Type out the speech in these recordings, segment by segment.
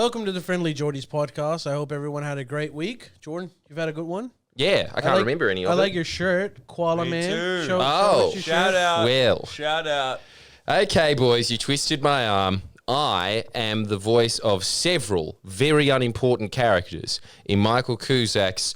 Welcome to the Friendlyjordies Podcast. I hope everyone had a great week. Jordan, you've had a good one? Yeah, I can't remember any of it. I like your shirt, Koala Me Man. too. Show Oh. Shout out. Well. Shout out. Okay, boys, you twisted my arm. I am the voice of several very unimportant characters in Michael Cusack's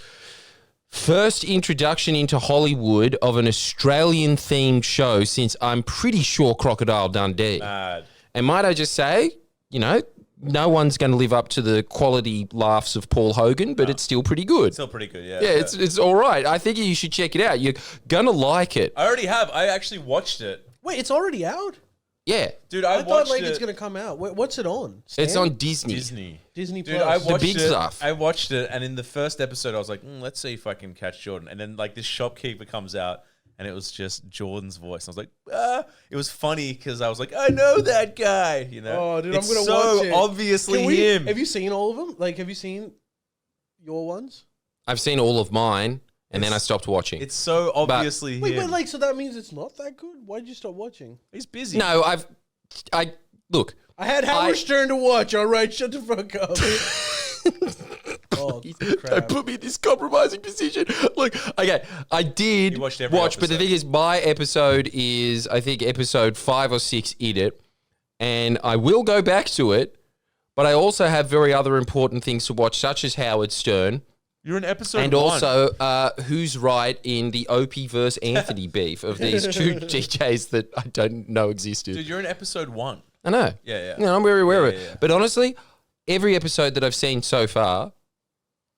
first introduction into Hollywood of an Australian-themed show since I'm pretty sure Crocodile Dundee. Mad. And might I just say, you know, no one's going to live up to the quality laughs of Paul Hogan, but it's still pretty good. Still pretty good, yeah. Yeah, it's all right. I think you should check it out. You're going to like it. I already have. I actually watched it. Wait, it's already out? Yeah. Dude, I watched thought like it. it's going to come out. What's it on? It's Stan? on Disney. Disney Dude, Plus. I watched big it. stuff. I watched it, and in the first episode, I was like, let's see if I can catch Jordan. And then, like, this shopkeeper comes out, and it was just Jordan's voice. I was like, it was funny because I was like, I know that guy. You know? Oh, dude, it's I'm going to so watch it. obviously him. Have you seen all of them? Like, have you seen your ones? I've seen all of mine, and then I stopped watching. It's so obviously Wait, him. but like, so that means it's not that good? Why did you stop watching? He's busy. No, look. I had Howard Stern to watch. All right, shut the fuck up. Oh, Don't crap. put me in this compromising position. Look, okay, I did You watched every watch, but the episode. thing is, my episode is, I think, episode 5 or 6 in it, and I will go back to it, but I also have very other important things to watch, such as Howard Stern, You're in episode and 1. also who's right in the Opie versus Anthony beef of these two DJs that I don't know existed. Dude, you're in episode 1. I know. Yeah. You know, I'm very aware of it. yeah. But honestly, every episode that I've seen so far,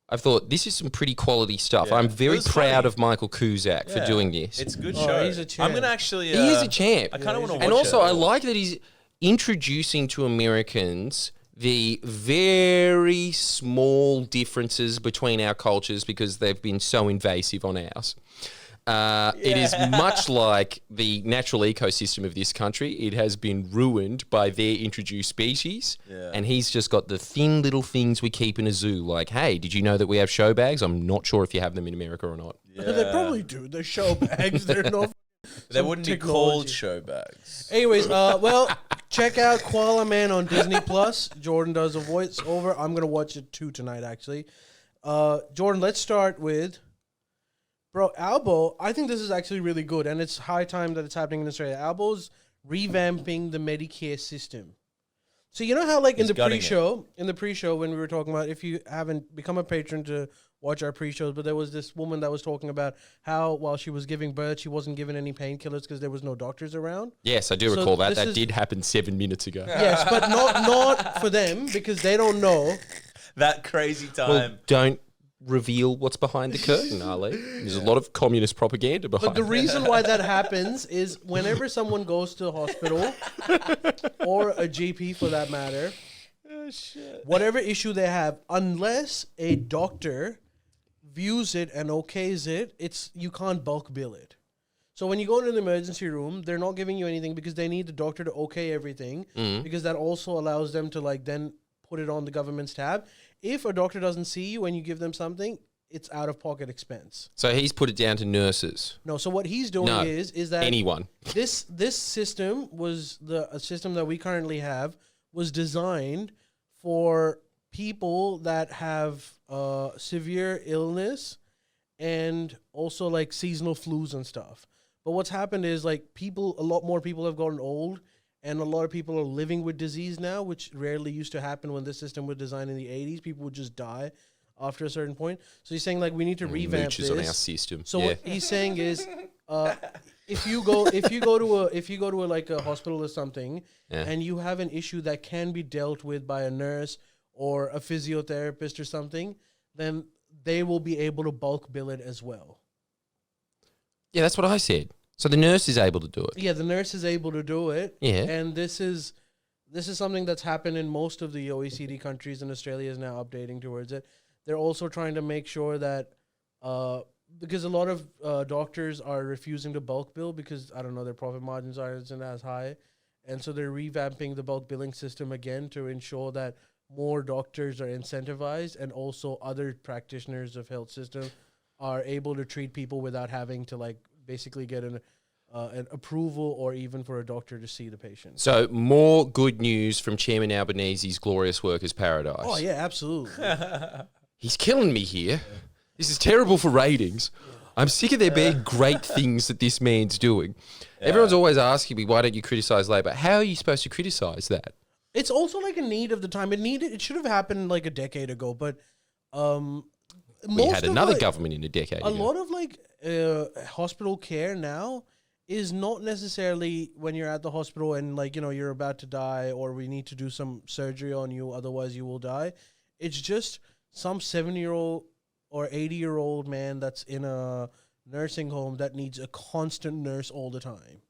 I've thought this is some pretty quality stuff. Yeah. I'm It very was proud funny. of Michael Cusack for Yeah. doing this. It's a good Oh, show. he's a champ. I'm going to actually... He is a champ. I kind of want to watch And also, it. I like that he's introducing to Americans the very small differences between our cultures because they've been so invasive on ours. It is much like the natural ecosystem of this country. It has been ruined by their introduced species. Yeah. And he's just got the thin little things we keep in a zoo. Like, hey, did you know that we have show bags? I'm not sure if you have them in America or not. They probably do. They're show bags. They're not. They wouldn't be called technology. show bags. Anyways, well, check out Koala Man on Disney Plus. Jordan does a voiceover. I'm gonna watch it too tonight, actually. Jordan, let's start with, bro, Albo. I think this is actually really good, and it's high time that it's happening in Australia. Albo's revamping the Medicare system. So you know how, like, He's gutting in the pre-show when we were talking about, if you haven't become a patron to watch our pre-shows, but there was this woman that was talking about how while she was giving birth, she wasn't given any painkillers because there was no doctors around. Yes, I do So recall that. this That is- did happen 7 minutes ago. Yes, but not for them because they don't know. That crazy time. Well, don't reveal what's behind the curtain, Ali. There's a lot of communist propaganda behind But the it. reason why that happens is whenever someone goes to a hospital or a GP for that matter, whatever issue they have, unless a doctor views it and okays it, you can't bulk bill it. So when you go into the emergency room, they're not giving you anything because they need the doctor to okay everything because that also allows them to like then put it on the government's tab. If a doctor doesn't see you and you give them something, it's out of pocket expense. So he's put it down to nurses. No, so what he's doing No, is that anyone. this system was a system that we currently have was designed for people that have severe illness and also like seasonal flus and stuff. But what's happened is like a lot more people have gotten old and a lot of people are living with disease now, which rarely used to happen when this system was designed in the 80s. People would just die after a certain point. So he's saying like we need to revamp Mooches this. on our system. So yeah. what he's saying is, if you go to like a hospital or something, Yeah. and you have an issue that can be dealt with by a nurse or a physiotherapist or something, then they will be able to bulk bill it as well. Yeah, that's what I said. So the nurse is able to do it. Yeah, the nurse is able to do it. Yeah. And this is something that's happened in most of the OECD countries, and Australia is now updating towards it. They're also trying to make sure that because a lot of doctors are refusing to bulk bill because, I don't know, their profit margins aren't as high. And so they're revamping the bulk billing system again to ensure that more doctors are incentivized and also other practitioners of health system are able to treat people without having to like basically get an approval or even for a doctor to see the patient. So more good news from Chairman Albanese's Glorious Workers Paradise. Oh yeah, absolutely. He's killing me here. This is terrible for ratings. I'm sick of there being great things that this man's doing. Everyone's always asking me, why don't you criticize Labor? How are you supposed to criticize that? It's also like a need of the time. It should have happened like a decade ago, but We had another government in a decade ago. A lot of like hospital care now is not necessarily when you're at the hospital and like, you know, you're about to die or we need to do some surgery on you, otherwise you will die. It's just some 70-year-old or 80-year-old man that's in a nursing home that needs a constant nurse all the time.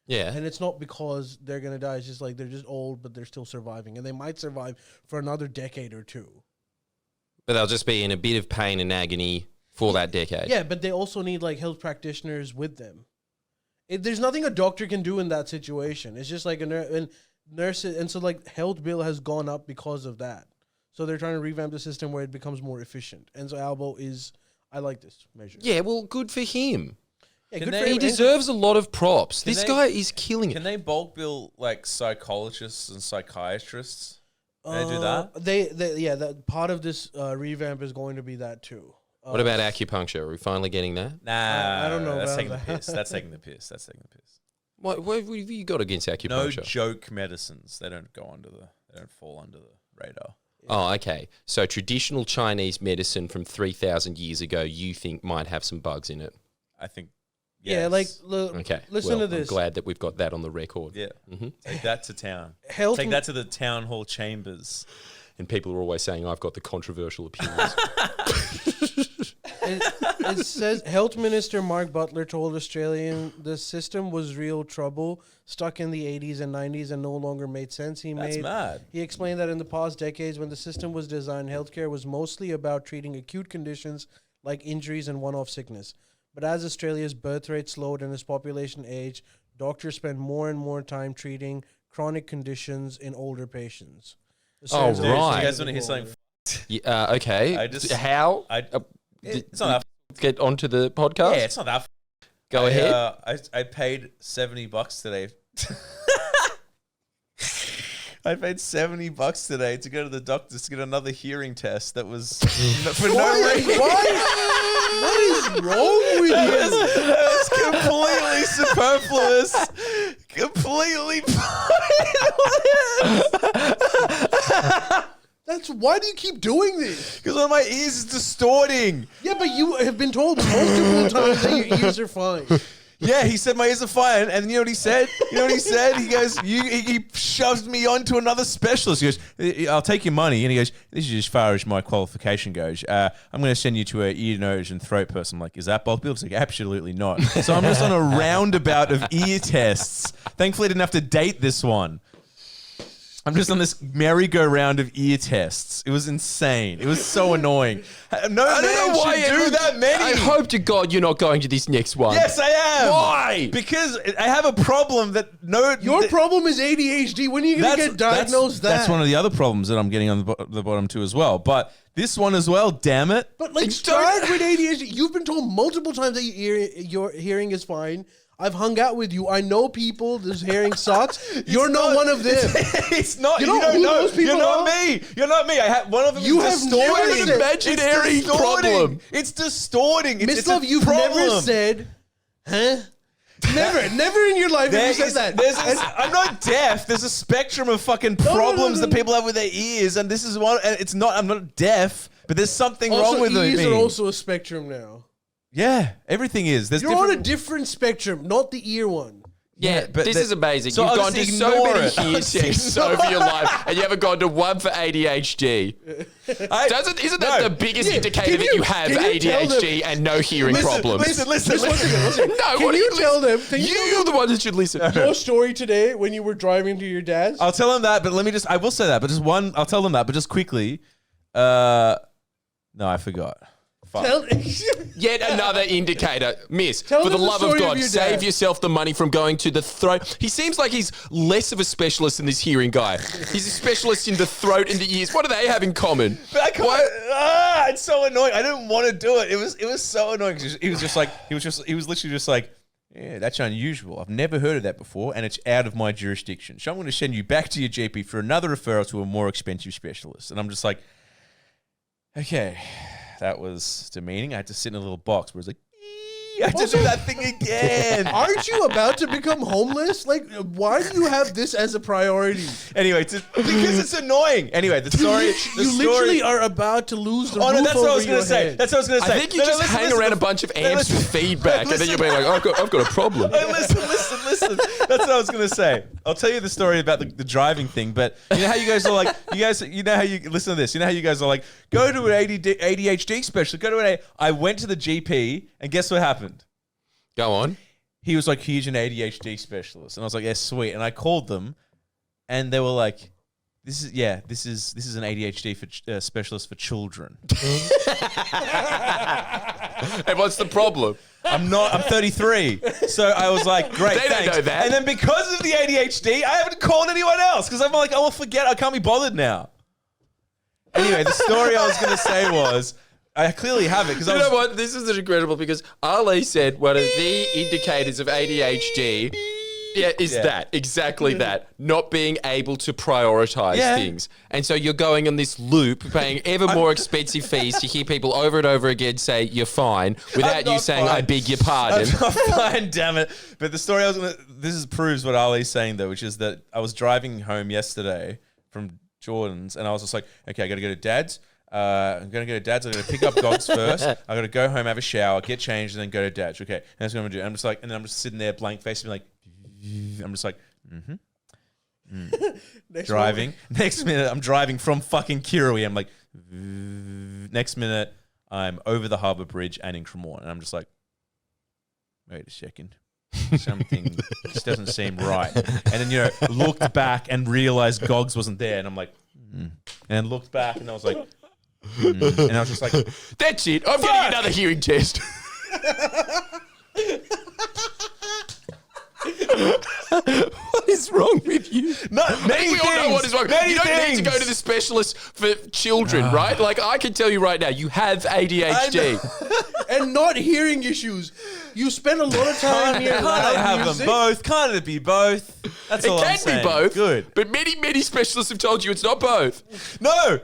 Yeah. And it's not because they're going to die. It's just like they're just old, but they're still surviving. And they might survive for another decade or two. But they'll just be in a bit of pain and agony for that decade. Yeah, but they also need like health practitioners with them. There's nothing a doctor can do in that situation. It's just like a nurse. And so like health bill has gone up because of that. So they're trying to revamp the system where it becomes more efficient. And so Albo I like this measure. Yeah, well, good for him. Yeah, Can good for they- him. He deserves a lot of props. This they- guy is killing Can it. they bulk bill like psychologists and psychiatrists? Can they do that? Yeah, that part of this revamp is going to be that too. What about acupuncture? Are we finally getting that? Nah, I don't know That's about taking that. the piss. That's taking the piss. That's taking the piss. What have you got against No acupuncture? joke medicines. They don't fall under the radar. Oh, okay. So traditional Chinese medicine from 3,000 years ago, you think might have some bugs in it? I think. Yeah, Yes. like look, Okay. listen well, to this. I'm glad that we've got that on the record. Yeah. Mhm. Take that to town. Health Take that to the town hall chambers. And people are always saying, I've got the controversial opinions. It says Health Minister Mark Butler told Australian the system was real trouble, stuck in the 80s and 90s and no longer made sense. That's mad. He explained that in the past decades when the system was designed, healthcare was mostly about treating acute conditions like injuries and one-off sickness. But as Australia's birth rate slowed and its population aged, doctors spend more and more time treating chronic conditions in older patients. Oh, Dude, right. You guys want to hear something? Yeah, okay. I just- How? It's not that. Get onto the podcast? Yeah, it's not that. Go ahead. I paid $70 today. I paid $70 today to go to the doctors to get another hearing test. That was for no reason. What is wrong with you? It's completely superfluous. Completely pointless. Why do you keep doing this? Because one of my ears is distorting. Yeah, but you have been told multiple times that your ears are fine. Yeah, he said my ears are fine, and you know what he said? He goes, he shoves me on to another specialist. He goes, I'll take your money, and he goes, this is as far as my qualification goes. I'm going to send you to a ear, nose, and throat person. I'm like, is that bulk bill? He's like, absolutely not. So I'm just on a roundabout of ear tests. Thankfully, I didn't have to date this one. I'm just on this merry-go-round of ear tests. It was insane. It was so annoying. I don't know why you do that many. I hope to God you're not going to this next one. Yes, I am. Why? Because I have a problem that Your problem is ADHD. When are you going to get diagnosed That's one of the other problems that I'm getting on the bottom too as well. But this one as well, damn it. But like, start with ADHD. You've been told multiple times that your hearing is fine. I've hung out with you. I know people. This hearing sucks. You're not one of them. It's not. You You know don't who know. those people You're not are? me. You're not me. I have one of them. You is have distorting. never said- imaginary It's distorting. problem. It's distorting. It's Mislav, a you've problem. never said, huh? Never in your life have you said that. I'm not deaf. There's a spectrum of fucking problems that people have with their ears, and this is one. And it's not. I'm not deaf, but there's something wrong with ears me. are also a spectrum now. Yeah, everything is. There's You're on a different. different spectrum, not the ear one. Yeah, but this that- is amazing. so You've I'll gone to just so ignore many it. I'll ear just tests ignore over your life, and you haven't gone to one for ADHD. Isn't that the biggest indicator that you have can you tell ADHD and no hearing problems? Listen. No, Can you tell them? You're the one that should listen. Your story today when you were driving to your dad's? I'll tell them that, but I will say that, but just one. I'll tell them that, but just quickly. No, I forgot. Fuck. Yet another indicator. Miss, Tell for the them the love of story of God, your save dad. yourself the money from going to the throat. He seems like he's less of a specialist than this hearing guy. He's a specialist in the throat and the ears. What do they have in common? But I can't. It's so annoying. I didn't want to do it. It was so annoying. He was literally just like, Yeah, that's unusual. I've never heard of that before, and it's out of my jurisdiction. So I'm going to send you back to your GP for another referral to a more expensive specialist. And I'm just like, okay, that was demeaning. I had to sit in a little box where it's like, I had to do that thing again. Aren't you about to become homeless? Like, why do you have this as a priority? Anyway, because it's annoying. Anyway, the story. Literally are about to lose the roof That's what I was going to say. That's what I was going to say. I think you just hang around a bunch of amps with feedback, and then you'll be like, I've got a problem. Hey, listen. That's what I was going to say. I'll tell you the story about the driving thing, but you know how you guys are like, you know how you, listen to this, you know how you guys are like, go to an ADHD specialist, I went to the GP, and guess what happened? Go on. He was like, here's an ADHD specialist. And I was like, yeah, sweet. And I called them, and they were like, this is an ADHD specialist for children. And what's the problem? I'm 33. So I was like, great, They don't thanks. know that. And then because of the ADHD, I haven't called anyone else because I'm like, oh, well, forget, I can't be bothered now. Anyway, the story I was going to say was, I clearly have it because You know what? This is incredible because Ali said one of the indicators of ADHD is that. Exactly that. Not being able to prioritize things. And so you're going on this loop, paying ever more expensive fees to hear people over and over again say you're fine without you saying, fine. I beg your pardon. I'm not fine, damn it. But the story proves what Ali's saying though, which is that I was driving home yesterday from Jordan's and I was just like, okay, I got to go to Dad's. I'm going to go to Dad's. I'm going to pick up Gogs first. I got to go home, have a shower, get changed, and then go to Dad's. Okay. And that's what I'm going to do. I'm just like, and then I'm just sitting there blank faced and like, I'm just like, driving. Next minute, I'm driving from fucking Kirui. I'm like, next minute, I'm over the Harbour Bridge and in Cremorne. And I'm just like, wait a second. Something just doesn't seem right. And then, looked back and realized Gogs wasn't there. And I'm like, and then looked back and I was like, and I was just like, That's it. I'm getting another hearing test. What is wrong with you? no, many We all know what is wrong. Many You don't need things. to go to the specialist for children, right? Like, I can tell you right now, you have ADHD. And not hearing issues. You spend a lot of time hearing Can't I loud have music. them both? Can't it be both? That's It all I'm can saying. be both. Good. But many specialists have told you it's not both. No.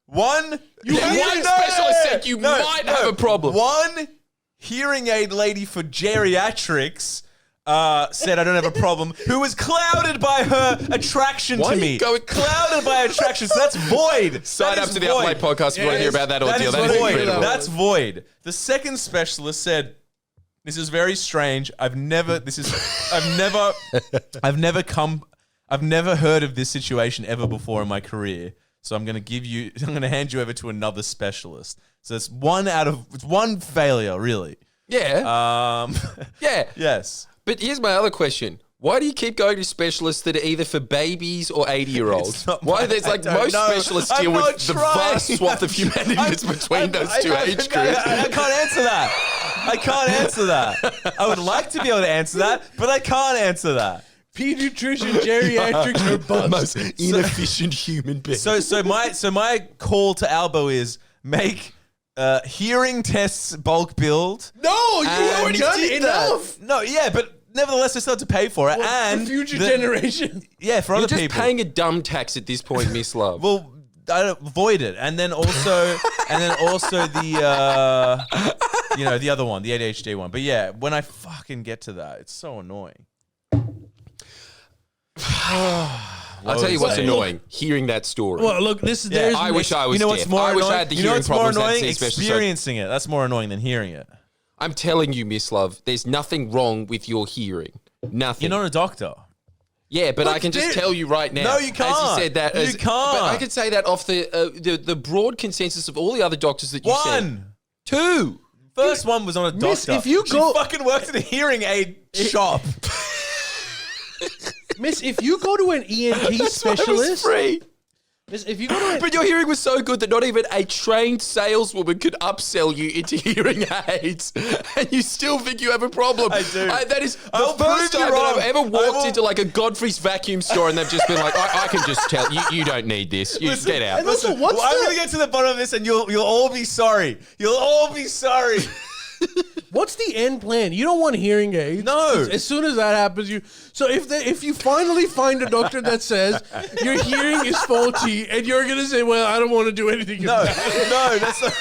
One One specialist said you might have a problem. One hearing aid lady for geriatrics said I don't have a problem, who was clouded by her attraction Why to are me. you going- Clouded by attraction, so that's void. Sign That up is to the void. Upload podcast if you want to hear about that That ordeal. is That is void. incredible. That's void. The second specialist said, this is very strange. I've never heard of this situation ever before in my career. So I'm going to hand you over to another specialist. So it's one failure, really. Yeah. Yeah. Yes. But here's my other question. Why do you keep going to specialists that are either for babies or 80-year-olds? It's not Why? my- There's like I don't most know. specialists I'm deal with not the trying. vast swath of humanity that's between those two age groups. I can't answer that. I can't answer that. I would like to be able to answer that, but I can't answer that. Pediatrician, geriatrics are The most bust. inefficient human being. So my call to Albo is make hearing tests bulk build. No, you And already done did that. enough. No, yeah, but nevertheless, I still have to pay for it. And And future the- generation. Yeah, for You're other just people. paying a dumb tax at this point, Mislav. Well, I don't void it, and then also the the other one, the ADHD one. But yeah, when I fucking get to that, it's so annoying. I'll tell you what's Look, annoying. Hearing that story. Well, look, this is Yeah, there's. I wish I was You know deaf. what's more I wish annoying? I had the You know hearing what's more problems. annoying? I'd see a specialist. Experiencing it. That's more annoying than hearing it. I'm telling you, Mislav, there's nothing wrong with your hearing. Nothing. You're not a doctor. Yeah, but I can just dude. tell you right now. No, you can't. As you said that. You But can't. I could say that off the broad consensus of all the other doctors that you said. One. Two. First one was on a doctor. Miss, if you She go- fucking worked at a hearing aid shop. Miss, if you go to an ENT That's why it was specialist, free. Miss, if you go to an, But your hearing was so good that not even a trained saleswoman could upsell you into hearing aids, and you still think you have a problem. I do. That is the I'll first prove you time that I've wrong. ever I walked will- into like a Godfrey's vacuum store and they've just been like, I can just tell you don't need this. You get out. And also, what's I'm the- gonna get to the bottom of this, and you'll all be sorry. You'll all be sorry. What's the end plan? You don't want hearing aids. No. As soon as that happens, So if you finally find a doctor that says your hearing is faulty, and you're gonna say, "Well, I don't want to do anything." No, that's not.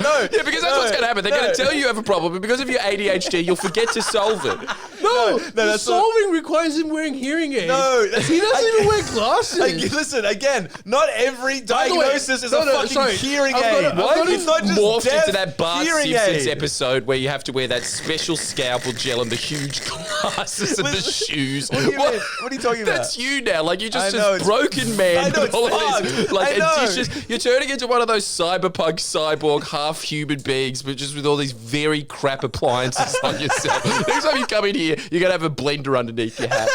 No. Yeah, because that's what's going to happen. They're going to tell you have a problem, but because of your ADHD, you'll forget to solve it. No, that's solving requires him wearing hearing aids. No, he doesn't even wear glasses. Listen, again, not every diagnosis is a fucking hearing aid. It's not just morphed deaf into that Bart hearing Simpsons aid. episode where you have to wear that special scalpel gel and the huge glasses and the shoes. What do you mean? What are you talking about? That's you now. Like, you're just I know, this broken man I know, with all it's of these fucked. like I know. additions. You're turning into one of those cyberpunk, cyborg, half human beings, but just with all these very crap appliances on yourself. Next time you come in here, you're going to have a blender underneath your hat.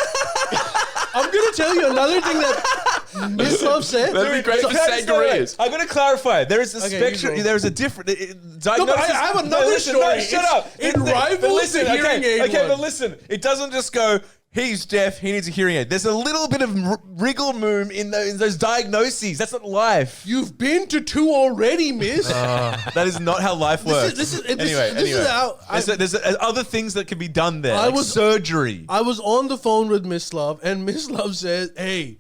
I'm going to tell you another thing that Mislav said. That'd be great for sangrias. I'm going to clarify. There is a Okay, spectrum. you go. There's a different No, diagnosis. but I have another story. No, shut up. It rivals the hearing aid Okay, one. but listen. It doesn't just go, he's deaf, he needs a hearing aid. There's a little bit of wriggle moom in those diagnoses. That's not life. You've been to 2 already, miss. That is not how life works. This is Anyway, how there's other things that can be done there. I Like was- surgery. I was on the phone with Mislav, and Mislav said, "Hey,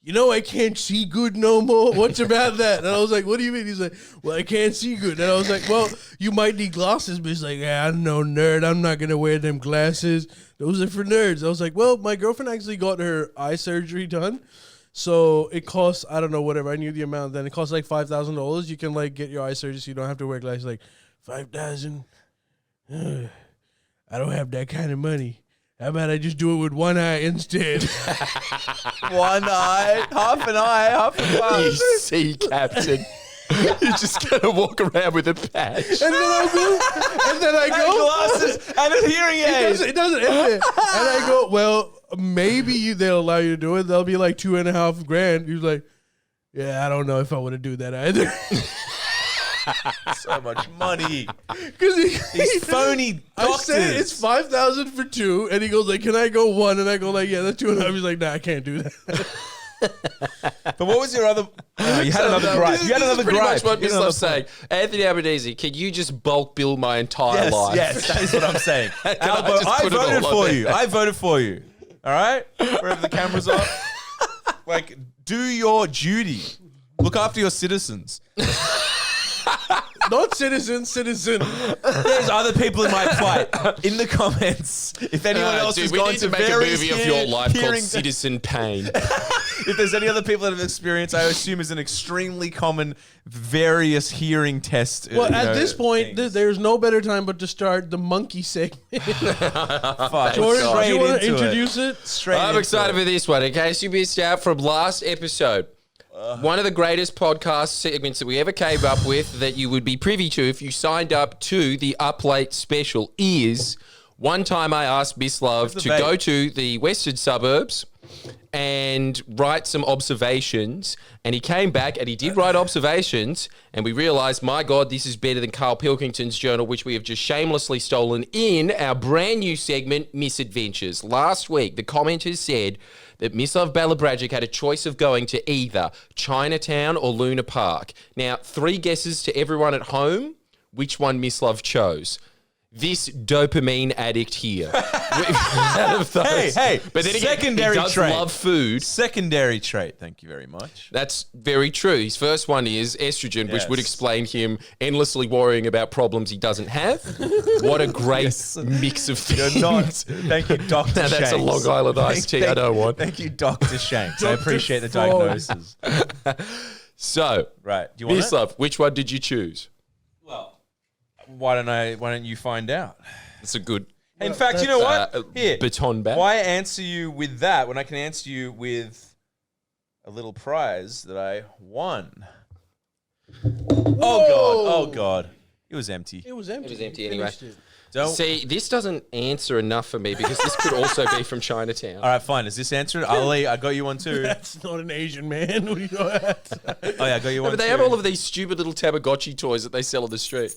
you know I can't see good no more. What's about that?" And I was like, "What do you mean?" He's like, "Well, I can't see good." And I was like, "Well, you might need glasses." But he's like, "Yeah, I'm no nerd. I'm not gonna wear them glasses. Those are for nerds." I was like, "Well, my girlfriend actually got her eye surgery done, so it costs, I don't know, whatever. I knew the amount. Then it costs like $5,000. You can like get your eye surgery, so you don't have to wear glasses." Like, 5,000. I don't have that kind of money. How about I just do it with one eye instead? One eye, half an eye, half a You eye. sea captain. You're just going to walk around with a patch. And then I go, Glasses and a hearing aid. it doesn't end there. And I go, well, maybe they'll allow you to do it. They'll be like $2,500. He's like, yeah, I don't know if I want to do that either. So much money. Because These phony I doctors. said it's $5,000 for 2, and he goes like, "Can I go 1?" And I go like, "Yeah, that's 2.5." He's like, "Nah, I can't do that." But what was your other? You had another gripe. You had another pretty gripe. much what You had another Mislav's saying. Anthony Albanese, can you just bulk bill my entire life? Yes, that is what I'm saying. I Albo, just I put it all voted on for there. you. I voted for you. All right? Wherever the cameras are. Like, do your duty. Look after your citizens. Not citizen. There's other people in my plight. In the comments, if anyone else Dude, has we gone need to to make a various movie of your life called hearing- Citizen Pain. If there's any other people that have experienced, I assume is an extremely common various hearing test. Well, at this point, there's no better time but to start the monkey segment. Fuck. Jordan, do Straight you want to into introduce it? Straight I'm into excited it. for this one. In case you missed out from last episode, one of the greatest podcast segments that we ever came up with that you would be privy to if you signed up to the Up Late special is one time I asked Mislav to vape? go to the western suburbs and write some observations, and he came back and he did write observations, and we realized, my God, this is better than Carl Pilkington's journal, which we have just shamelessly stolen in our brand new segment, Misadventures. Last week, the commenters said that Mislav Balabragic had a choice of going to either Chinatown or Luna Park. Now, 3 guesses to everyone at home, which one Mislav chose. This dopamine addict here. Out of those. Hey, but then secondary again, he does trait. love food. Secondary trait. Thank you very much. That's very true. His first one is estrogen, which would Yes. explain him endlessly worrying about problems he doesn't have. What a great mix of things. You're not. Thank you, Dr. Now, that's a Long Island iced tea I don't want. Thank you, Dr. Shanks. I Dr. appreciate the Frog. diagnosis. So, Right. Do you want it? Mislav, which one did you choose? Well, why don't you find out? That's a good In fact, you know what? Here. baton back. Why answer you with that when I can answer you with a little prize that I won? Oh God. It was empty. It was empty. It was empty You anyway. finished it. Don't. See, this doesn't answer enough for me because this could also be from Chinatown. All right, fine. Does this answer it? Ali, I got you one too. That's not an Asian man. What do you know that? Oh yeah, I got you one But they too. have all of these stupid little Tamagotchi toys that they sell on the street.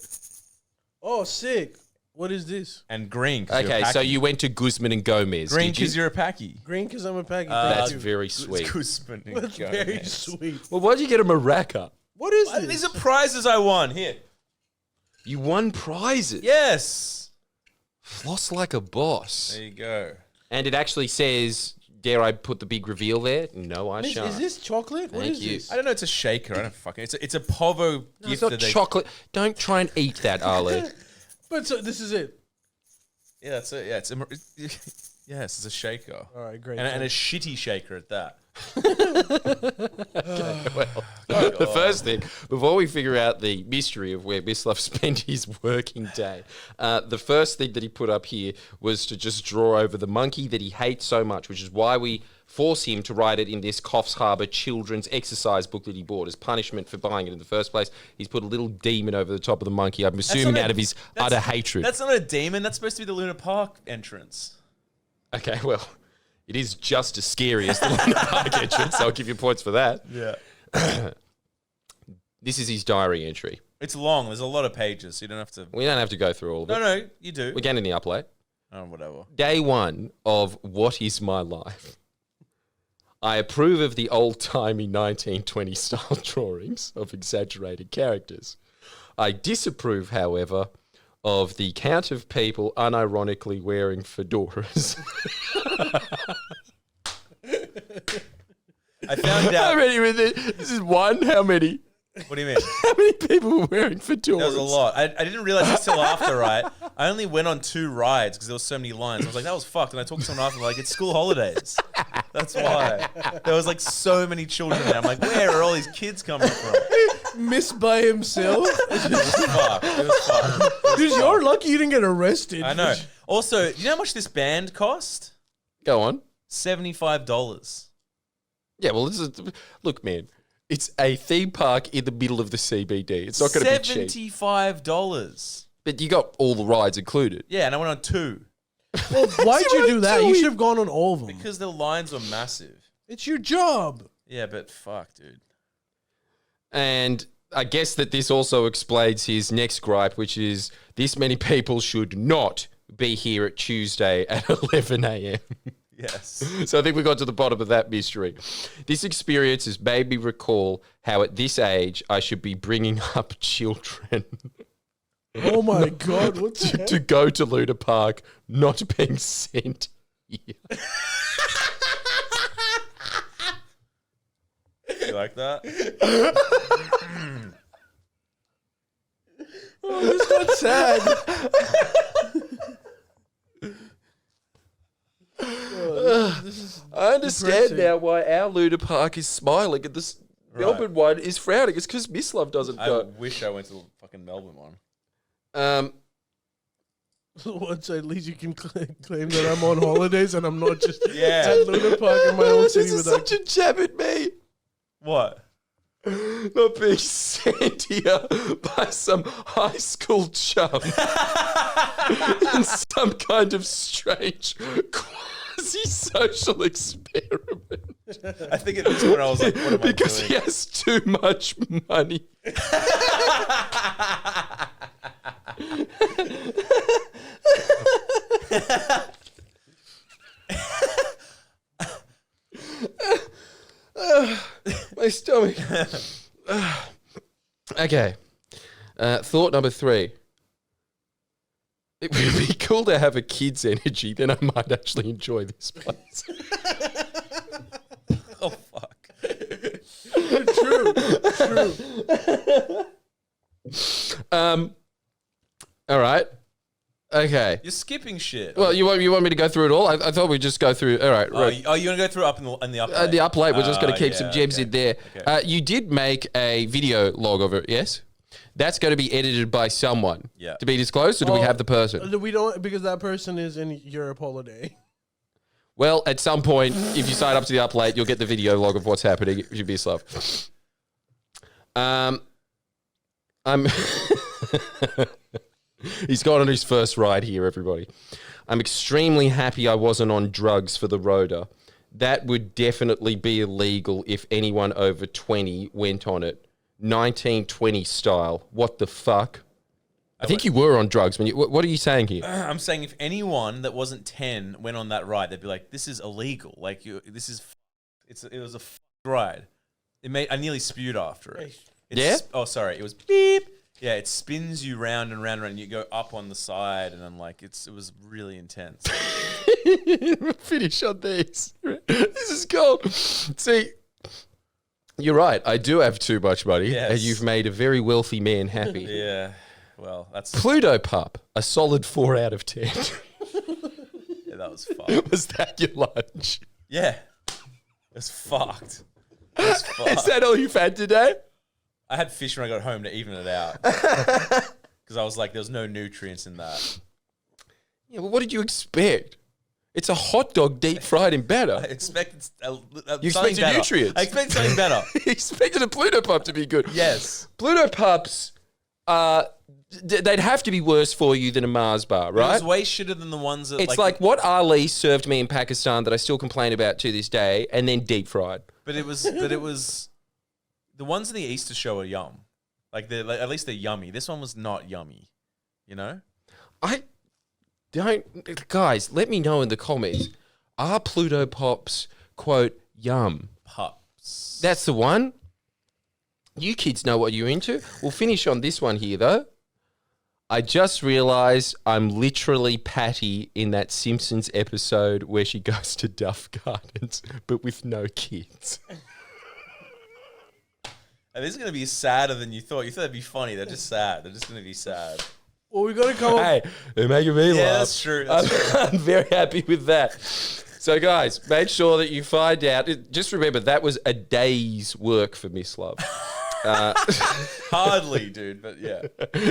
Oh, sick. What is this? And green. 'cause you're a Okay, so packy. you went to Guzman and Gomez. green did you? because you're a packy. Green because I'm a packy. That's Thank you. very sweet. Guzman and That's very Gomez. sweet. Well, why'd you get a maraca? What is These this? are prizes I won. Here. You won prizes. Yes. Floss like a boss. There you go. And it actually says, dare I put the big reveal there? No, I shan't. Is this chocolate? What Thank is you. this? I don't know. It's a shaker. I don't fucking. It's a Povo gift. It's not that they- chocolate. Don't try and eat that, Alec. But so this is it. Yeah, that's it. Yeah, yes, it's a shaker. All right, great. And a shitty shaker at that. The first thing, before we figure out the mystery of where Mislav spent his working day, the first thing that he put up here was to just draw over the monkey that he hates so much, which is why we force him to write it in this Coffs Harbour children's exercise book that he bought as punishment for buying it in the first place. He's put a little demon over the top of the monkey, I'm assuming out of his utter hatred. That's not a demon. That's supposed to be the Luna Park entrance. Okay, well, it is just as scary as the Luna Park entrance, so I'll give you points for that. Yeah. This is his diary entry. It's long. There's a lot of pages, so you don't have to. We don't have to go through all of it. No, you do. We're getting the up late. Oh, whatever. Day one of What Is My Life? I approve of the old-timey 1920 style drawings of exaggerated characters. I disapprove, however, of the count of people unironically wearing fedoras. I found How out. many were there? This is one? How many? What do you mean? How many people were wearing fedoras? There was a lot. I didn't realize this till after, right? I only went on 2 rides because there was so many lines. I was like, that was fucked. And I talked to someone after, like, it's school holidays. That's why. There was like so many children there. I'm like, where are all these kids coming from? Missed by himself. It was fucked. It was fucked. Dude, you're lucky you didn't get arrested. I know. Also, do you know how much this band cost? Go on. $75. Yeah, well, this is... Look, man, it's a theme park in the middle of the CBD. It's not going to be cheap. $75. But you got all the rides included. Yeah, and I went on 2 Well, why'd you do that? You should have gone on all of them. because the lines were massive. It's your job. Yeah, but fuck, dude. And I guess that this also explains his next gripe, which is this many people should not be here at Tuesday at 11 a.m. Yes. So I think we got to the bottom of that mystery. This experience has made me recall how at this age I should be bringing up children Oh my God, what's that? to go to Luna Park, not being sent here. You like that? Oh, this got sad. I understand depressing. now why our Luna Park is smiling and this Melbourne one is frowning. It's because Mislav doesn't I go. wish I went to the fucking Melbourne one. Once at least you can claim that I'm on holidays and I'm not just Yeah. at Luna Park in my own city This is without. such a jab at me. What? Not being sent here by some high school chum in some kind of strange quasi-social experiment. I think at this point I was like, what am I Because doing? he has too much money. My stomach. Okay. Thought number 3. It would be cool to have a kid's energy, then I might actually enjoy this place. Oh, fuck. True. All right. Okay. You're skipping shit. Well, you want me to go through it all? I thought we'd just go through. All right. Right. you want to go through up in the upper The up late, we're just going to keep yeah, some gems okay. in there. Okay. You did make a video log of it, yes? That's going to be edited by someone. Yeah. To be disclosed, or do we have the person? We don't, because that person is in Europe holiday. Well, at some point, if you sign up to the up late, you'll get the video log of what's happening. It should be Mislav. I'm. He's gone on his first ride here, everybody. I'm extremely happy I wasn't on drugs for the Rhoda. That would definitely be illegal if anyone over 20 went on it. 1920 style. What the fuck? I think you were on drugs. What are you saying here? I'm saying if anyone that wasn't 10 went on that ride, they'd be like, this is illegal. Like, this is it was a ride. I nearly spewed after it. Yeah? Oh, sorry. It was beep. Yeah, it spins you round and round and round. And you go up on the side, and then like it was really intense. Finish on these. This is gold. See, you're right. I do have too much money, Yes. and you've made a very wealthy man happy. Yeah, well, that's Pluto Pup, a solid 4 out of 10. yeah, that was fucked. Was that your lunch? Yeah, it was fucked. It was fucked. Is that all you've had today? I had fish when I got home to even it out because I was like, there was no nutrients in that. Yeah, well, what did you expect? It's a hot dog deep fried in I batter. expected You something expected better. nutrients. I expected something better. You expected a Pluto Pup to be good. Yes. Pluto Pups, they'd have to be worse for you than a Mars bar, It right? was way shitter than the ones that It's like what Ali served me in Pakistan that I still complain about to this day, and then deep fried. But it was the ones in the Easter show are yum. Like at least they're yummy. This one was not yummy. You know? I don't, guys, let me know in the comments. Are Pluto Pops, quote, yum? Pups. That's the one. You kids know what you're into. We'll finish on this one here, though. I just realised I'm literally Patty in that Simpsons episode where she goes to Duff Gardens, but with no kids. And this is going to be sadder than you thought. You thought it'd be funny. They're just sad. They're just going to be sad. Well, we gotta come up. Hey, they're making me laugh. Yeah, that's true. That's true. I'm very happy with that. So, guys, make sure that you find out. Just remember, that was a day's work for Mislav. Hardly, dude, but yeah.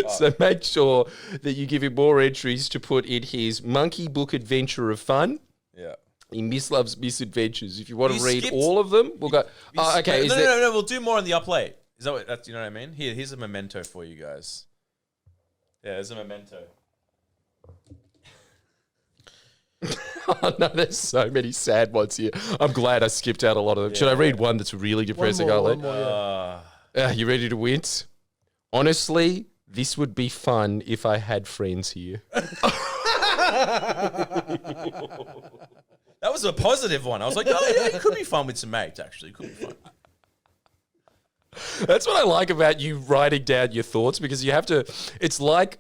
So make sure that you give him more entries to put in his Monkey Book Adventure of Fun. Yeah. In Mislav's Misadventures. If you want You to read skipped- all of them, we'll go. Oh, okay. No. We'll do more on the up late. Is that what? That's, you know what I mean? Here's a memento for you guys. Yeah, there's a memento. Oh, no, there's so many sad ones here. I'm glad I skipped out a lot of them. Should I read one that's really depressing, One more, Ali? yeah. You ready to wince? Honestly, this would be fun if I had friends here. That was a positive one. I was like, oh yeah, it could be fun with some mates. Actually, it could be fun. That's what I like about you writing down your thoughts, because you have to. It's like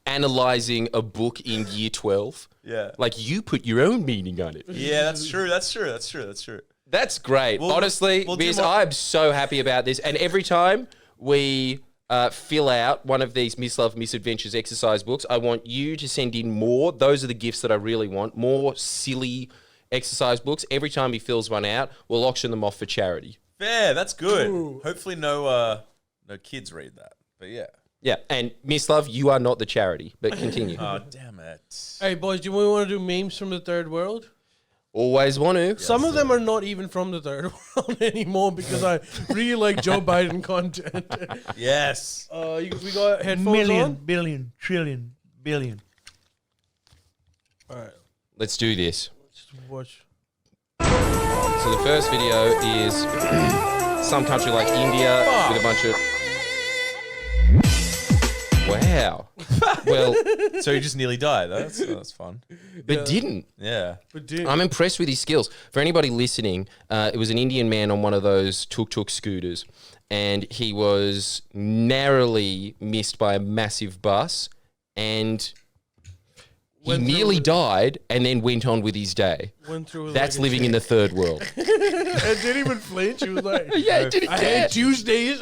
analyzing a book in year 12. Yeah. Like you put your own meaning on it. Yeah, that's true. That's true. That's great. Honestly, we'll do because more- I'm so happy about this. And every time we fill out one of these Mislav Misadventures exercise books, I want you to send in more. Those are the gifts that I really want. More silly exercise books. Every time he fills one out, we'll auction them off for charity. Fair. That's good. Ooh. Hopefully, no kids read that. But yeah. Yeah, and Mislav, you are not the charity, but continue. Oh damn it. Hey, boys, do we want to do memes from the third world? Always want to. Some of them are not even from the third world anymore because I really like Joe Biden content. Yes. We got headphones Million, on? billion, trillion, billion. All right, Let's do this. let's watch. So the first video is some country like India with a bunch of... Wow. Well, So he just nearly died. That's fun. but didn't. Yeah. But dude, I'm impressed with his skills. For anybody listening, it was an Indian man on one of those tuk-tuk scooters, and he was narrowly missed by a massive bus, and he Went through nearly it. died and then went on with his day. went through it That's like a living in the third world. and didn't even flinch. He was like, Yeah, it didn't I care. hate Tuesdays.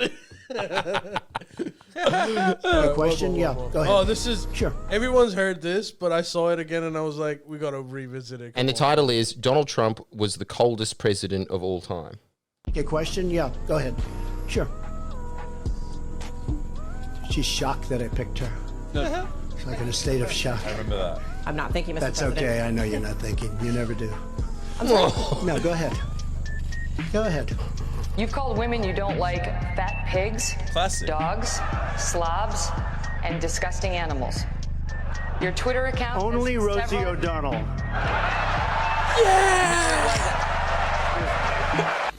Question? Yeah, go ahead. Oh, this is Sure. Everyone's heard this, but I saw it again and I was like, we gotta revisit it. And the Come on. title is Donald Trump was the coldest president of all time. Okay, question? Yeah, go ahead. Sure. She's shocked that I picked her. She's like in a state of shock. I remember that. I'm not thinking, Mr. That's President. okay. I know you're not thinking. You never do. No, go ahead. Go ahead. You've called women you don't like fat pigs, Classic. dogs, slobs, and disgusting animals. Your Twitter account has Only Rosie several- O'Donnell.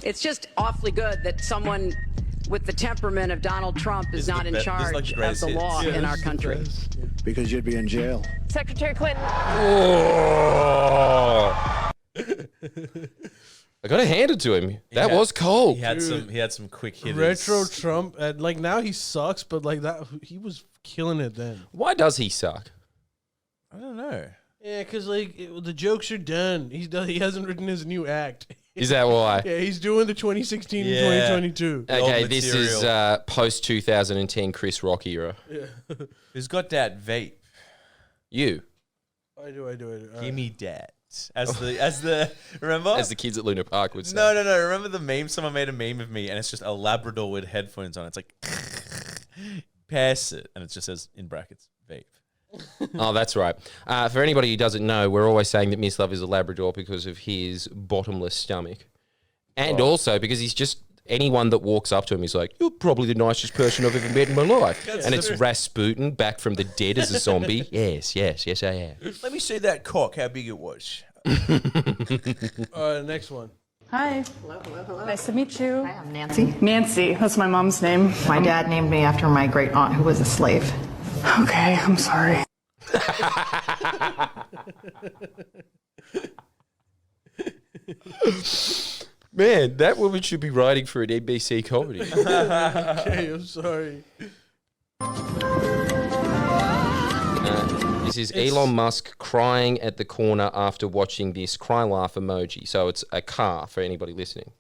It's just awfully good that someone with the temperament of Donald Trump is This is not the in be- this is like charge the of greatest the hits. law Yeah, in our country. Because you'd be in jail. Secretary Clinton. I got to hand it to him. That was cold. He had some quick hitters. Retro Trump, and like now he sucks, but like that he was killing it then. Why does he suck? I don't know. Yeah, because like the jokes are done. He hasn't written his new act. Is that why? Yeah, he's doing the 2016 Yeah. and 2022. Okay, Old this is post 2010 Chris Rock era. Who's got that vape? You, I do. Give me that. As the remember? as the kids at Luna Park would say. No. Remember the meme? Someone made a meme of me, and it's just a Labrador with headphones on. It's like, pass it, and it just says in brackets, vape. Oh, that's right. For anybody who doesn't know, we're always saying that Mislav is a Labrador because of his bottomless stomach. And also because he's just, anyone that walks up to him is like, you're probably the nicest person I've ever met in my life. And it's Rasputin back from the dead as a zombie. Yes, I am. Let me see that cock, how big it was. Next one. Hi. Hello. Nice to meet you. Hi, I'm Nancy. Nancy. That's my mom's name. My dad named me after my great aunt who was a slave. Okay, I'm sorry. Man, that woman should be writing for an NBC comedy. Okay, I'm sorry. This is Elon Musk crying at the corner after watching this cry laugh emoji. So it's a car for anybody listening.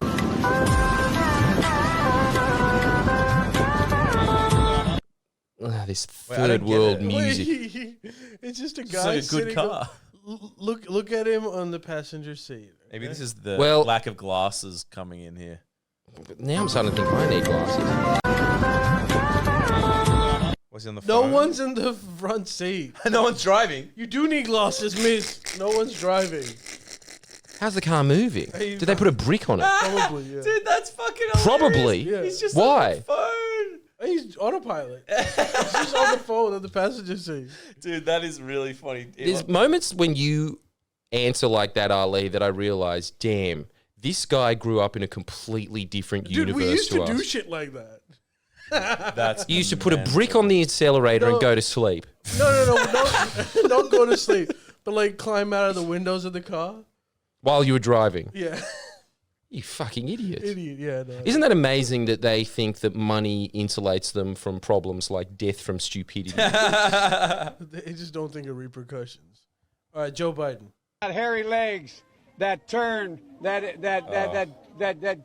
This third world music. It's just a It's guy like a good sitting car. Look at him on the passenger seat. Maybe this is the Well- lack of glasses coming in here. But now I'm starting to think I need glasses. Was he on the No phone? one's in the front seat. No one's driving. You do need glasses, miss. No one's driving. How's the car moving? Did they put a brick on it? Probably, yeah. Dude, that's fucking hilarious. Probably. Yeah. He's just Why? on the phone. He's autopilot. He's just on the phone on the passenger seat. Dude, that is really funny. There's moments when you answer like that, Ali, that I realize, damn, this guy grew up in a completely different Dude, universe we used to us. do shit like that. That's You used to put a brick on the accelerator and go to sleep. No, don't go to sleep. But like climb out of the windows of the car. While you were driving. Yeah. You fucking idiot. Idiot, yeah. No. Isn't that amazing that they think that money insulates them from problems like death from stupidity? They just don't think of repercussions. All right, Joe Biden. Hairy legs that turn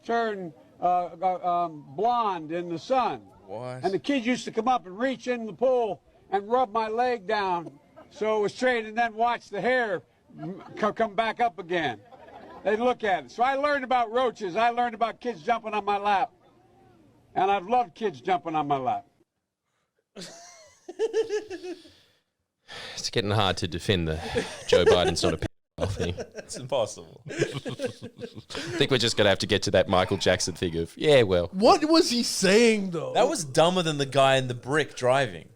turn blonde in the sun. What? And the kids used to come up and reach in the pool and rub my leg down so it was straight, and then watch the hair come back up again. They'd look at it. So I learned about roaches. I learned about kids jumping on my lap. And I've loved kids jumping on my lap. It's getting hard to defend the Joe Biden's not a pedophile thing. It's impossible. I think we're just going to have to get to that Michael Jackson thing of, yeah, well. What was he saying, though? That was dumber than the guy in the brick driving.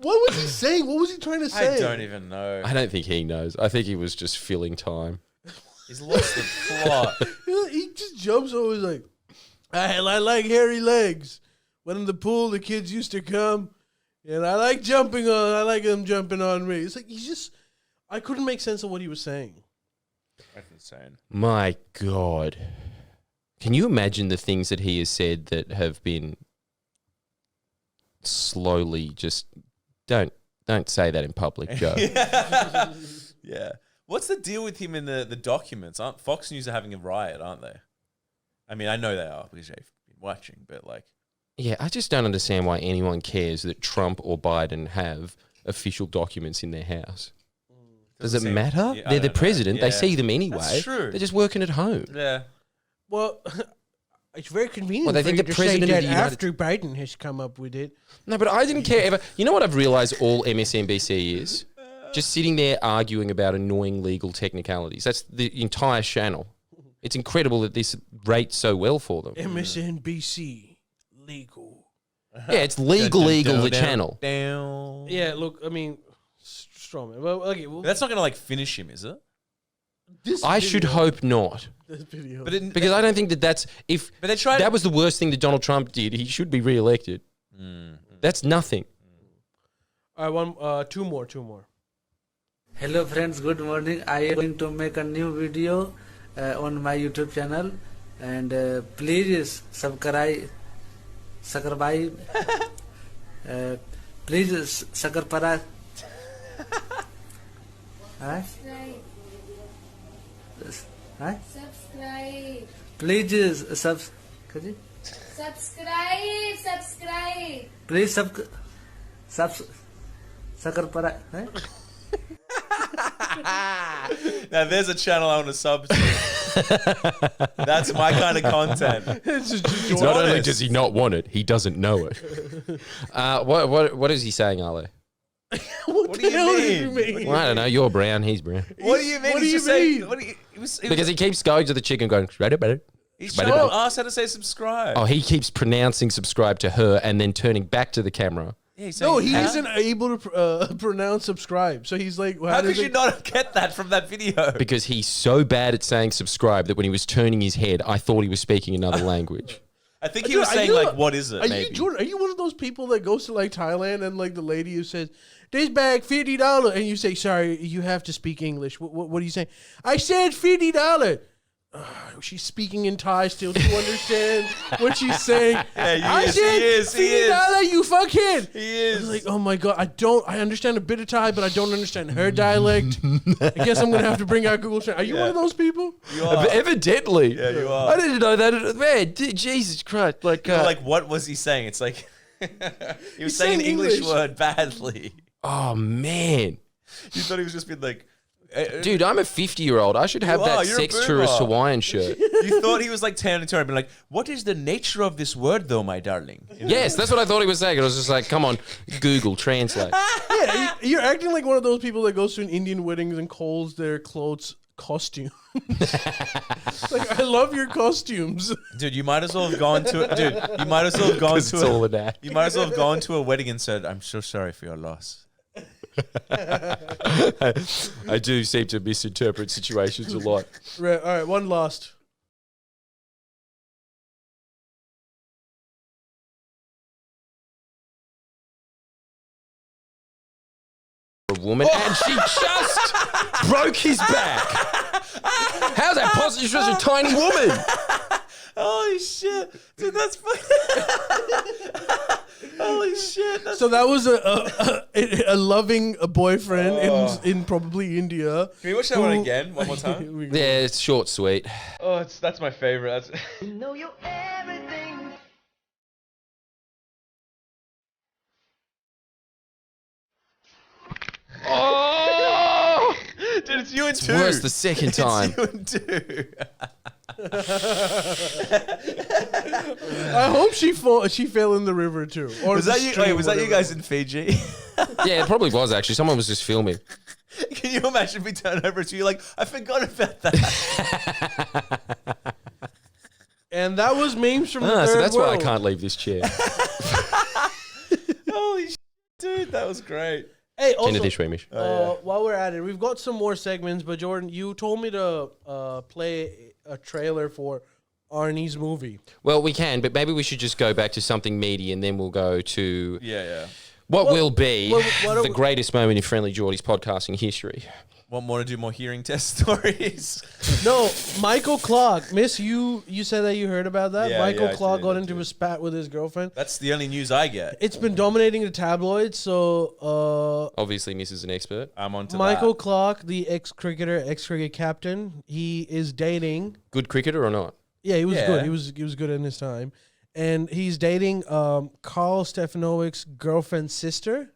What was he saying? What was he trying to say? I don't even know. I don't think he knows. I think he was just filling time. He's lost the plot. He just jumps over. He's like, I like hairy legs. When in the pool, the kids used to come, and I like them jumping on me. It's like I couldn't make sense of what he was saying. That's insane. My God. Can you imagine the things that he has said that have been slowly just... Don't say that in public, Joe. Yeah. What's the deal with him in the documents? Aren't Fox News are having a riot, aren't they? I mean, I know they are because I've been watching, but like... Yeah, I just don't understand why anyone cares that Trump or Biden have official documents in their house. Does it matter? Yeah, I They're the don't know. president. Yeah. They see them anyway. That's true. They're just working at home. Yeah. Well, it's very convenient. Well, they for think you the to president say of that the United- after Biden has come up with it. No, but I didn't care ever. You know what I've realized all MSNBC is? Just sitting there arguing about annoying legal technicalities. That's the entire channel. It's incredible that this rates so well for them. MSNBC legal. Yeah, it's legal, the channel. Down. Yeah, look, I mean, Strawman. Well, okay, well, That's not going to like finish him, is it? this I video- should hope not. This video. But it, Because I don't think that's... If But they tried- that was the worst thing that Donald Trump did, he should be re-elected. That's nothing. All right, two more. Hello friends, good morning. I am going to make a new video on my YouTube channel, and please subscribe. Please subscribe. Huh? Huh? Subscribe. Please Subscribe. Please subscribe. Huh? Now there's a channel I want to sub to. That's my kind of content. It's not only does he not want it, he doesn't know it. What is he saying, Ale? What do you mean? Well, I don't know. You're brown. He's brown. What do you mean? What do you mean? Because he keeps going to the chicken going, He's trying to ask how to say subscribe. oh, he keeps pronouncing subscribe to her and then turning back to the camera. Yeah, No, he isn't able to pronounce subscribe. So he's like, how could you not get that from that video? Because he's so bad at saying subscribe that when he was turning his head, I thought he was speaking another language. I think he was saying, like, what is it? Are maybe. you, Jordan, are you one of those people that goes to like Thailand and like the lady who says, this bag $50, and you say, sorry, you have to speak English. What are you saying? I said $50. She's speaking in Thai still to understand what she's saying. Yeah, he is. $50, you fuckhead. He is. I was like, oh my God, I understand a bit of Thai, but I don't understand her dialect. I guess I'm going to have to bring out Google Translate. Are you one of those people? You are. Evidently. Yeah, you are. I didn't know that. Man, Jesus Christ. Like, like, what was he saying? It's like, he was saying an English word badly. Oh, man. You thought he was just being like, dude, I'm a 50-year-old. I should have that sex tourist Hawaiian shirt. You thought he was like turning to her and being like, what is the nature of this word though, my darling? Yes, that's what I thought he was saying. I was just like, come on, Google, translate. Yeah, you're acting like one of those people that goes to an Indian weddings and calls their clothes costume. Like, I love your costumes. Dude, you might as well have gone to it. Dude, you might as well have gone to all of that. You might as well have gone to a wedding and said, I'm so sorry for your loss. I do seem to misinterpret situations a lot. Right, all right, one last. A woman, and she just broke his back. How's that possible? She's just a tiny woman. Holy shit. Dude, that's funny. Holy shit. So that was a loving boyfriend in probably India. Can we watch that one again? One more time? Yeah, it's short, sweet. Oh, that's my favorite. You know you're everything. Oh! Dude, it's you and two. Worse the second time. It's you and two. I hope she fell in the river too. Or Was that you? stream, Wait, was that you whatever. guys in Fiji? Yeah, it probably was actually. Someone was just filming. Can you imagine if we turn over to you like, I forgot about that? And that was memes from the third so that's world. why I can't leave this chair. Holy shit, dude, that was great. Hey, Kinder also, dish Remish. while we're at it, we've got some more segments. But Jordan, you told me to play a trailer for Arnie's movie. Well, we can, but maybe we should just go back to something meaty and then we'll go to Yeah. what will be what the greatest moment in Friendlyjordies podcasting history. Want more to do more hearing test stories? No, Michael Clarke. Miss, you said that you heard about that? Yeah, Michael yeah, I Clarke did, got I into a spat with his girlfriend. That's the only news I get. It's been dominating the tabloids, so Obviously, Miss is an expert. I'm on to Michael that. Clarke, the ex-cricket captain, he is dating. Good cricketer or not? Yeah, he was Yeah. good. He was good in his time. And he's dating Karl Stefanovic's girlfriend's sister.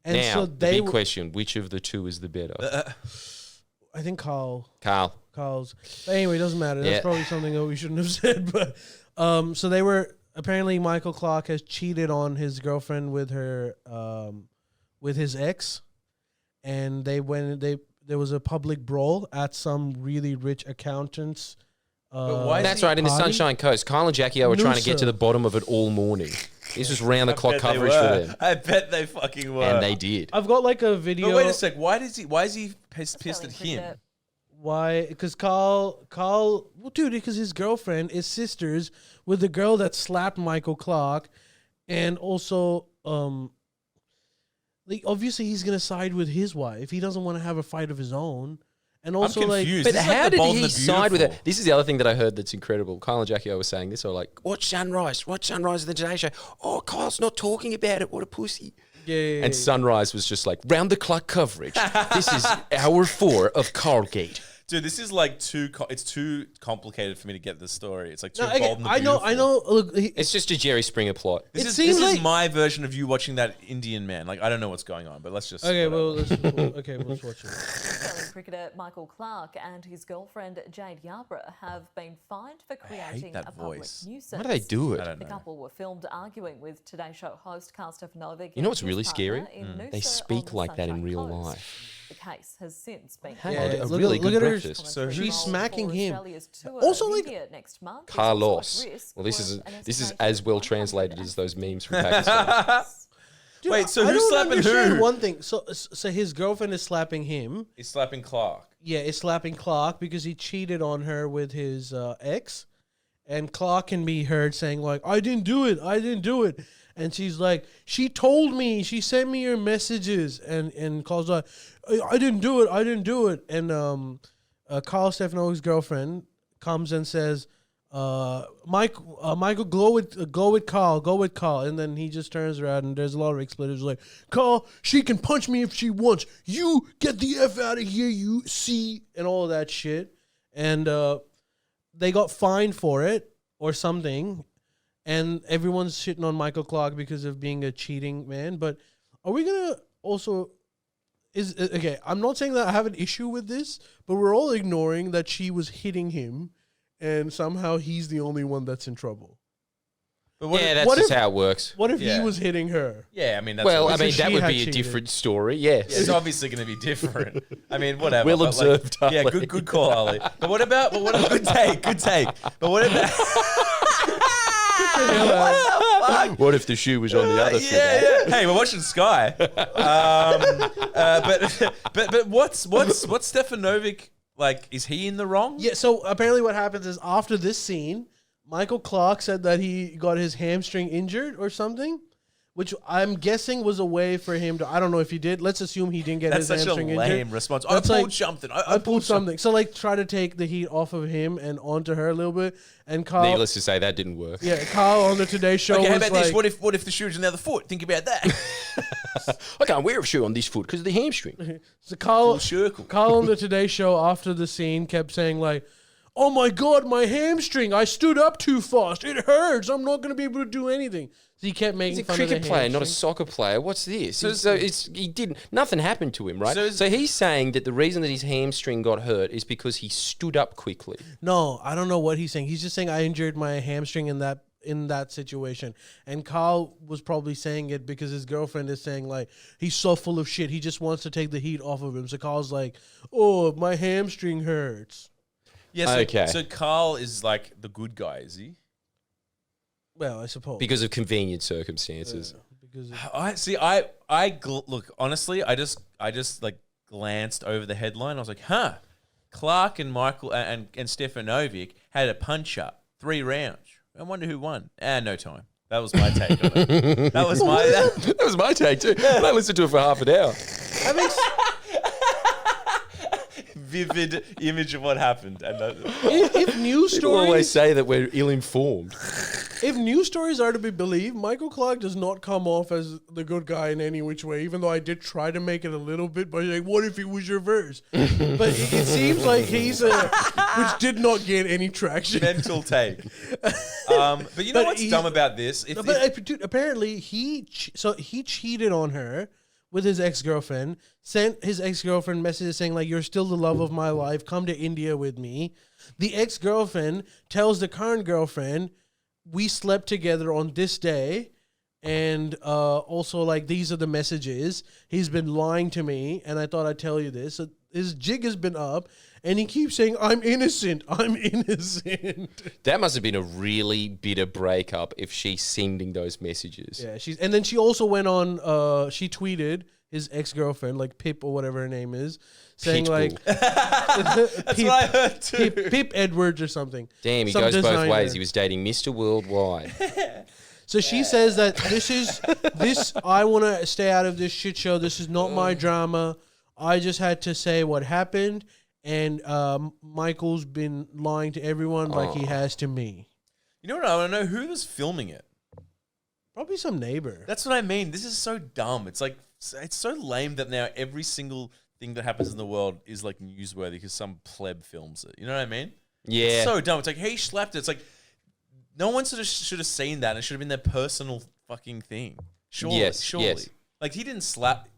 And now, so the they big question, which of the two is the better? I think Karl's. But Anyway, it doesn't matter. That's Yeah. probably something that we shouldn't have said. But so they were apparently Michael Clarke has cheated on his girlfriend with her with his ex, and there was a public brawl at some really rich accountant's. That's right, in the party. Sunshine Coast. Kyle and Jackie were trying to get to the bottom of it all morning. This was round-the-clock coverage for them. I bet they fucking were. And they did. I've got like a video. But wait a sec. Why is he pissed at him? Why? Because Karl, well, dude, because his girlfriend is sisters with the girl that slapped Michael Clarke, and also, like obviously he's gonna side with his wife. He doesn't want to have a fight of his own. And also, I'm confused. But This is how like the did Bold he and the side with it? Beautiful. This is the other thing that I heard that's incredible. Kyle and Jackie, I was saying this, or like, watch Sunrise of the Today Show. Oh, Kyle's not talking about it. What a pussy. Yeah. And Sunrise was just like, round the clock coverage. This is hour 4 of Carlgate. Dude, this is like it's too complicated for me to get the story. It's like too No, Bold and the I Beautiful. know. Look, It's just a Jerry Springer plot. This It is seems like- my version of you watching that Indian man. Like, I don't know what's going on, but let's just... okay. whatever. Well, let's watch it. Australian cricketer Michael Clarke and his girlfriend Jade Yarborough have been fined for creating that a public voice. nuisance. Why do they do it? I don't The know. couple were filmed arguing with Today Show host Karl Stefanovic. You know and what's his really scary? partner in Noosa They speak on like that in Sunshine real Coast. life. The case has since been Hang Yeah, on, yeah. a Look really at good her. breakfast. So She's smacking him. Also, Also, like- next month, Carlos. Well, this is as well translated as those memes from Pakistan. Dude, Wait, so I who's don't slapping understand who? One thing. So his girlfriend is slapping him. He's slapping Clarke. Yeah, is slapping Clarke because he cheated on her with his ex, and Clarke can be heard saying like, "I didn't do it," and she's like, "She told me, she sent me your messages," and Carl's like, "I didn't do it," and Karl Stefanovic's girlfriend comes and says, Michael, go with Karl," and then he just turns around and there's a lot of expletives like, "Karl, she can punch me if she wants. You get the F out of here, you see," and all of that shit. And they got fined for it or something, and everyone's shitting on Michael Clarke because of being a cheating man. But are we gonna also? Okay, I'm not saying that I have an issue with this, but we're all ignoring that she was hitting him, and somehow he's the only one that's in trouble. But Yeah, that's just how it works. What if he Yeah. was hitting her? Yeah, I mean, that's Well, I what- mean, that she would had be a cheated. different story, yes. Yeah, it's obviously going to be different. I mean, whatever. Well but, observed, yeah, Ali. good call, Ali. But what about? Good take. But what about? What if the shoe was on the other foot? Yeah. Hey, we're watching Sky. But what's Stefanovic like? Is he in the wrong? Yeah, so apparently what happens is after this scene, Michael Clarke said that he got his hamstring injured or something, which I'm guessing was a way for him to, I don't know if he did. Let's assume he didn't get That's his such a hamstring lame injured. response. That's I pulled something. I pulled something. So like try to take the heat off of him and onto her a little bit. And Karl, Needless to say, that didn't work. yeah, Karl on the Today Show Okay, how was about like, this? What if the shoe's on the other foot? Think about that. I can't wear a shoe on this foot because of the hamstring. So Karl circle. on the Today Show after the scene kept saying like, "Oh my God, my hamstring! I stood up too fast. It hurts. I'm not going to be able to do anything." So he kept making He's a fun of the cricket player, not a hamstring. soccer player. What's this? So he didn't. Nothing happened to him, right? So So he's saying that the reason that his hamstring got hurt is because he stood up quickly. No, I don't know what he's saying. He's just saying I injured my hamstring in that situation. And Karl was probably saying it because his girlfriend is saying like he's so full of shit. He just wants to take the heat off of him. So Karl's like, "Oh, my hamstring hurts." Yeah. So, Okay. So Karl is like the good guy, is he? Well, I suppose Because of convenient circumstances. because I see. Look. Honestly, I just like glanced over the headline. I was like, huh. Clarke and Michael and Stefanovic had a punch up 3 rounds. I wonder who won. No time. That was my take on it. That was my. That was my take too. I listened to it for half an hour. I mean, Vivid image of what happened. And if news People always stories say that we're ill-informed. if news stories are to be believed, Michael Clarke does not come off as the good guy in any which way, even though I did try to make it a little bit by like, what if it was reverse? But it seems like which did not get any traction. mental take. But you know But what's he's- dumb about this? No, but dude, apparently he cheated on her with his ex-girlfriend, sent his ex-girlfriend messages saying like, "You're still the love of my life, come to India with me." The ex-girlfriend tells the current girlfriend, "We slept together on this day," and also like, "These are the messages. He's been lying to me, and I thought I'd tell you this." So his jig has been up, and he keeps saying, "I'm innocent, I'm innocent." That must have been a really bitter breakup if she's sending those messages. Yeah, and then she also went on. She tweeted his ex-girlfriend, like Pip or whatever her name is, saying Pitbull. like, That's what I heard too. Pip Edwards or something. Damn, he Some goes both designer. ways. He was dating Mr. Worldwide. So she says that I want to stay out of this shit show. This is not my drama. I just had to say what happened, and Michael's been lying to everyone like he has to me. You know what? I want to know who was filming it. Probably some neighbor. That's what I mean. This is so dumb. It's like, it's so lame that now every single thing that happens in the world is like newsworthy because some pleb films it. You know what I mean? Yeah. It's so dumb. It's like, hey, he slapped it. It's like, no one sort of should have seen that. It should have been their personal fucking thing. Surely. Yes. Like, he didn't slap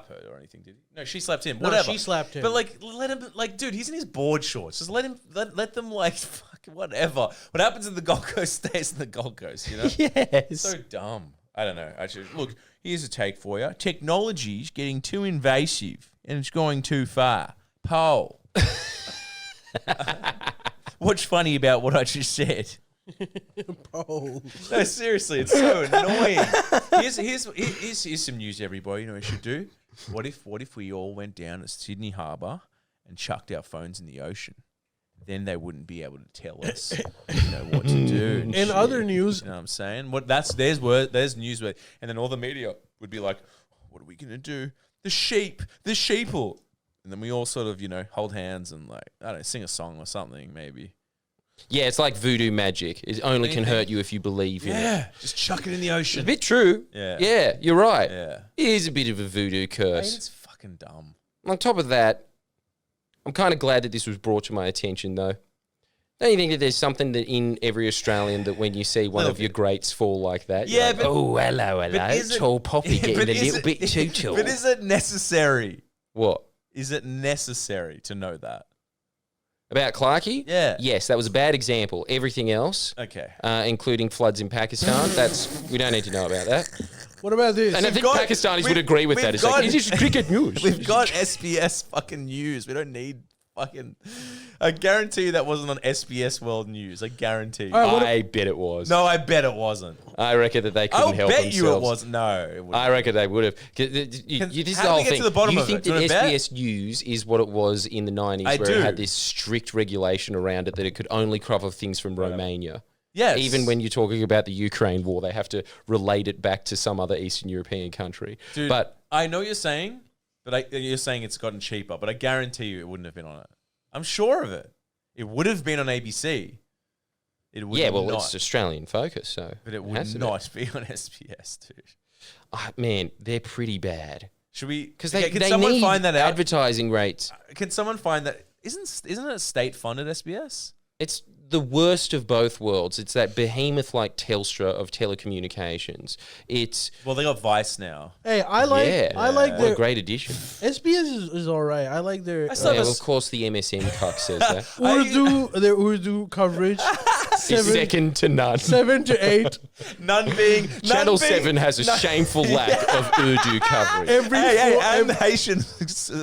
her or anything, did he? No, she slapped him. No, Whatever. she slapped him. But like, let him, like, dude, he's in his board shorts. Just let him, let them, like, fuck, whatever. What happens in the Gold Coast stays in the Gold Coast, you know? Yes. So dumb. I don't know. Actually, look, here's a take for you. Technology's getting too invasive and it's going too far. Poll. What's funny about what I just said? Bro. No, seriously, it's so annoying. Here's some news, everybody. You know what we should do? What if we all went down to Sydney Harbour and chucked our phones in the ocean? Then they wouldn't be able to tell us, what to do. And in other news, you know what I'm saying? There's news where, and then all the media would be like, "What are we gonna do? The sheeple." And then we all sort of, hold hands and like, I don't know, sing a song or something, maybe. Yeah, it's like voodoo magic. It only can hurt you if you believe in it. Yeah, just chuck it in the ocean. It's a bit true. Yeah, you're right. Yeah, it is a bit of a voodoo curse. Hey, it's fucking dumb. On top of that, I'm kind of glad that this was brought to my attention, though. Don't you think that there's something that in every Australian that when you see one of your greats fall like that, yeah, like, but, oh, hello, tall poppy getting a little bit too tall. But is it necessary? What? Is it necessary to know that? About Clarke? Yeah. Yes, that was a bad example. Everything else, okay, including floods in Pakistan, we don't need to know about that. What about this? And I think Pakistanis would agree with that. It's like, it's just cricket news. We've got SBS fucking news. We don't need fucking... I guarantee you that wasn't on SBS World News. I guarantee you. I bet it was. No, I bet it wasn't. I reckon that they couldn't help themselves. I bet you it wasn't. No, it wouldn't. I reckon they would have. This is the whole thing. You think that SBS News is what it was in the 90s, where it had this strict regulation around it that it could only cover things from Romania. Yes. Even when you're talking about the Ukraine war, they have to relate it back to some other Eastern European country. Dude, but I know you're saying, you're saying it's gotten cheaper, but I guarantee you it wouldn't have been on it. I'm sure of it. It would have been on ABC. It would not. It's Australian focus, so. But it would not be on SBS, dude. Oh, man, they're pretty bad. Should we? Because can they someone need find that out? Advertising rates. Can someone find that? Isn't it state funded SBS? It's the worst of both worlds. It's that behemoth like Telstra of telecommunications. Well, they got Vice now. Hey, I like what their a great addition. SBS is all right. I like their. Of course, the MSN cuck says that. Their Urdu coverage. Is second to none. 7 to 8. Channel 7 has a shameful lack of Urdu coverage. And the Haitian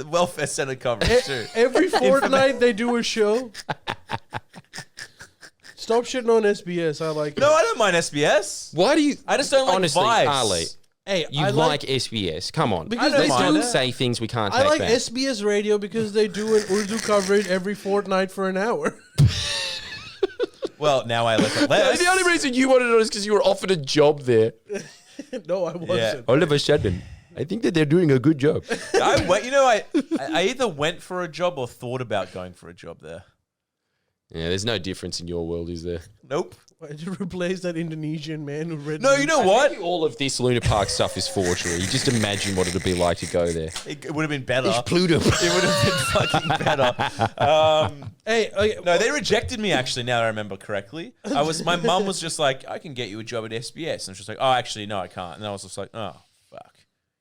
Welfare Centre coverage too. Every fortnight they do a show. Stop shitting on SBS. I like it. No, I don't mind SBS. Why do you? I just don't like honestly, Vice. Ali, Hey, you like SBS. Come on. Because Let's they don't do- say things we can't take I like back. SBS radio because they do an Urdu coverage every fortnight for an hour. Well, now I like it less. The only reason you wanted it is because you were offered a job there. No, I wasn't. All of a sudden, I think that they're doing a good job. I either went for a job or thought about going for a job there. Yeah, there's no difference in your world, is there? Nope. Why did you replace that Indonesian man who read? No, you know what? All of this Luna Park stuff is forgery. You just imagine what it would be like to go there. It would have been better. It's Pluto. It would have been fucking better. No, they rejected me actually. Now I remember correctly. My mum was just like, "I can get you a job at SBS," and she was like, "Oh, actually, no, I can't." And I was just like, "Oh, fuck."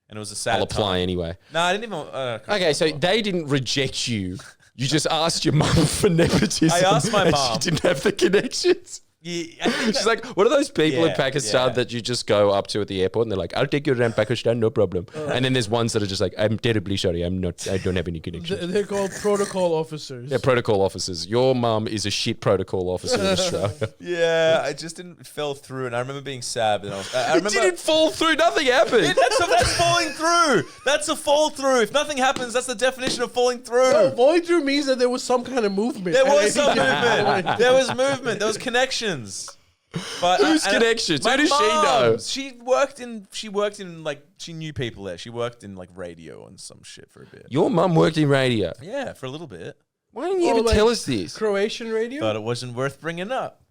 And it was a sad. I'll apply time. anyway. No, I didn't even. Okay, so they didn't reject you. You just asked your mum for nepotism. I asked my and mum. She didn't have the connections. Yeah, She's like, what are those people in Yeah, Pakistan yeah. that you just go up to at the airport and they're like, I'll take you around Pakistan, no problem. And then there's ones that are just like, I'm terribly sorry, I don't have any connections. They're called protocol officers. They're protocol officers. Your mum is a shit protocol officer in Australia. Yeah, I just didn't fell through, and I remember being sad. And I remember It didn't fall through, nothing happened. that's falling through. That's a fall through. If nothing happens, that's the definition of falling through. No, falling through means that there was some kind of movement. There was some movement. There was movement. There was connections. But Whose connections? Who does she know? She worked in like she knew people there. She worked in like radio and some shit for a bit. Your mum worked in radio. Yeah, for a little bit. Why didn't you ever tell us this? Croatian radio? Thought it wasn't worth bringing up.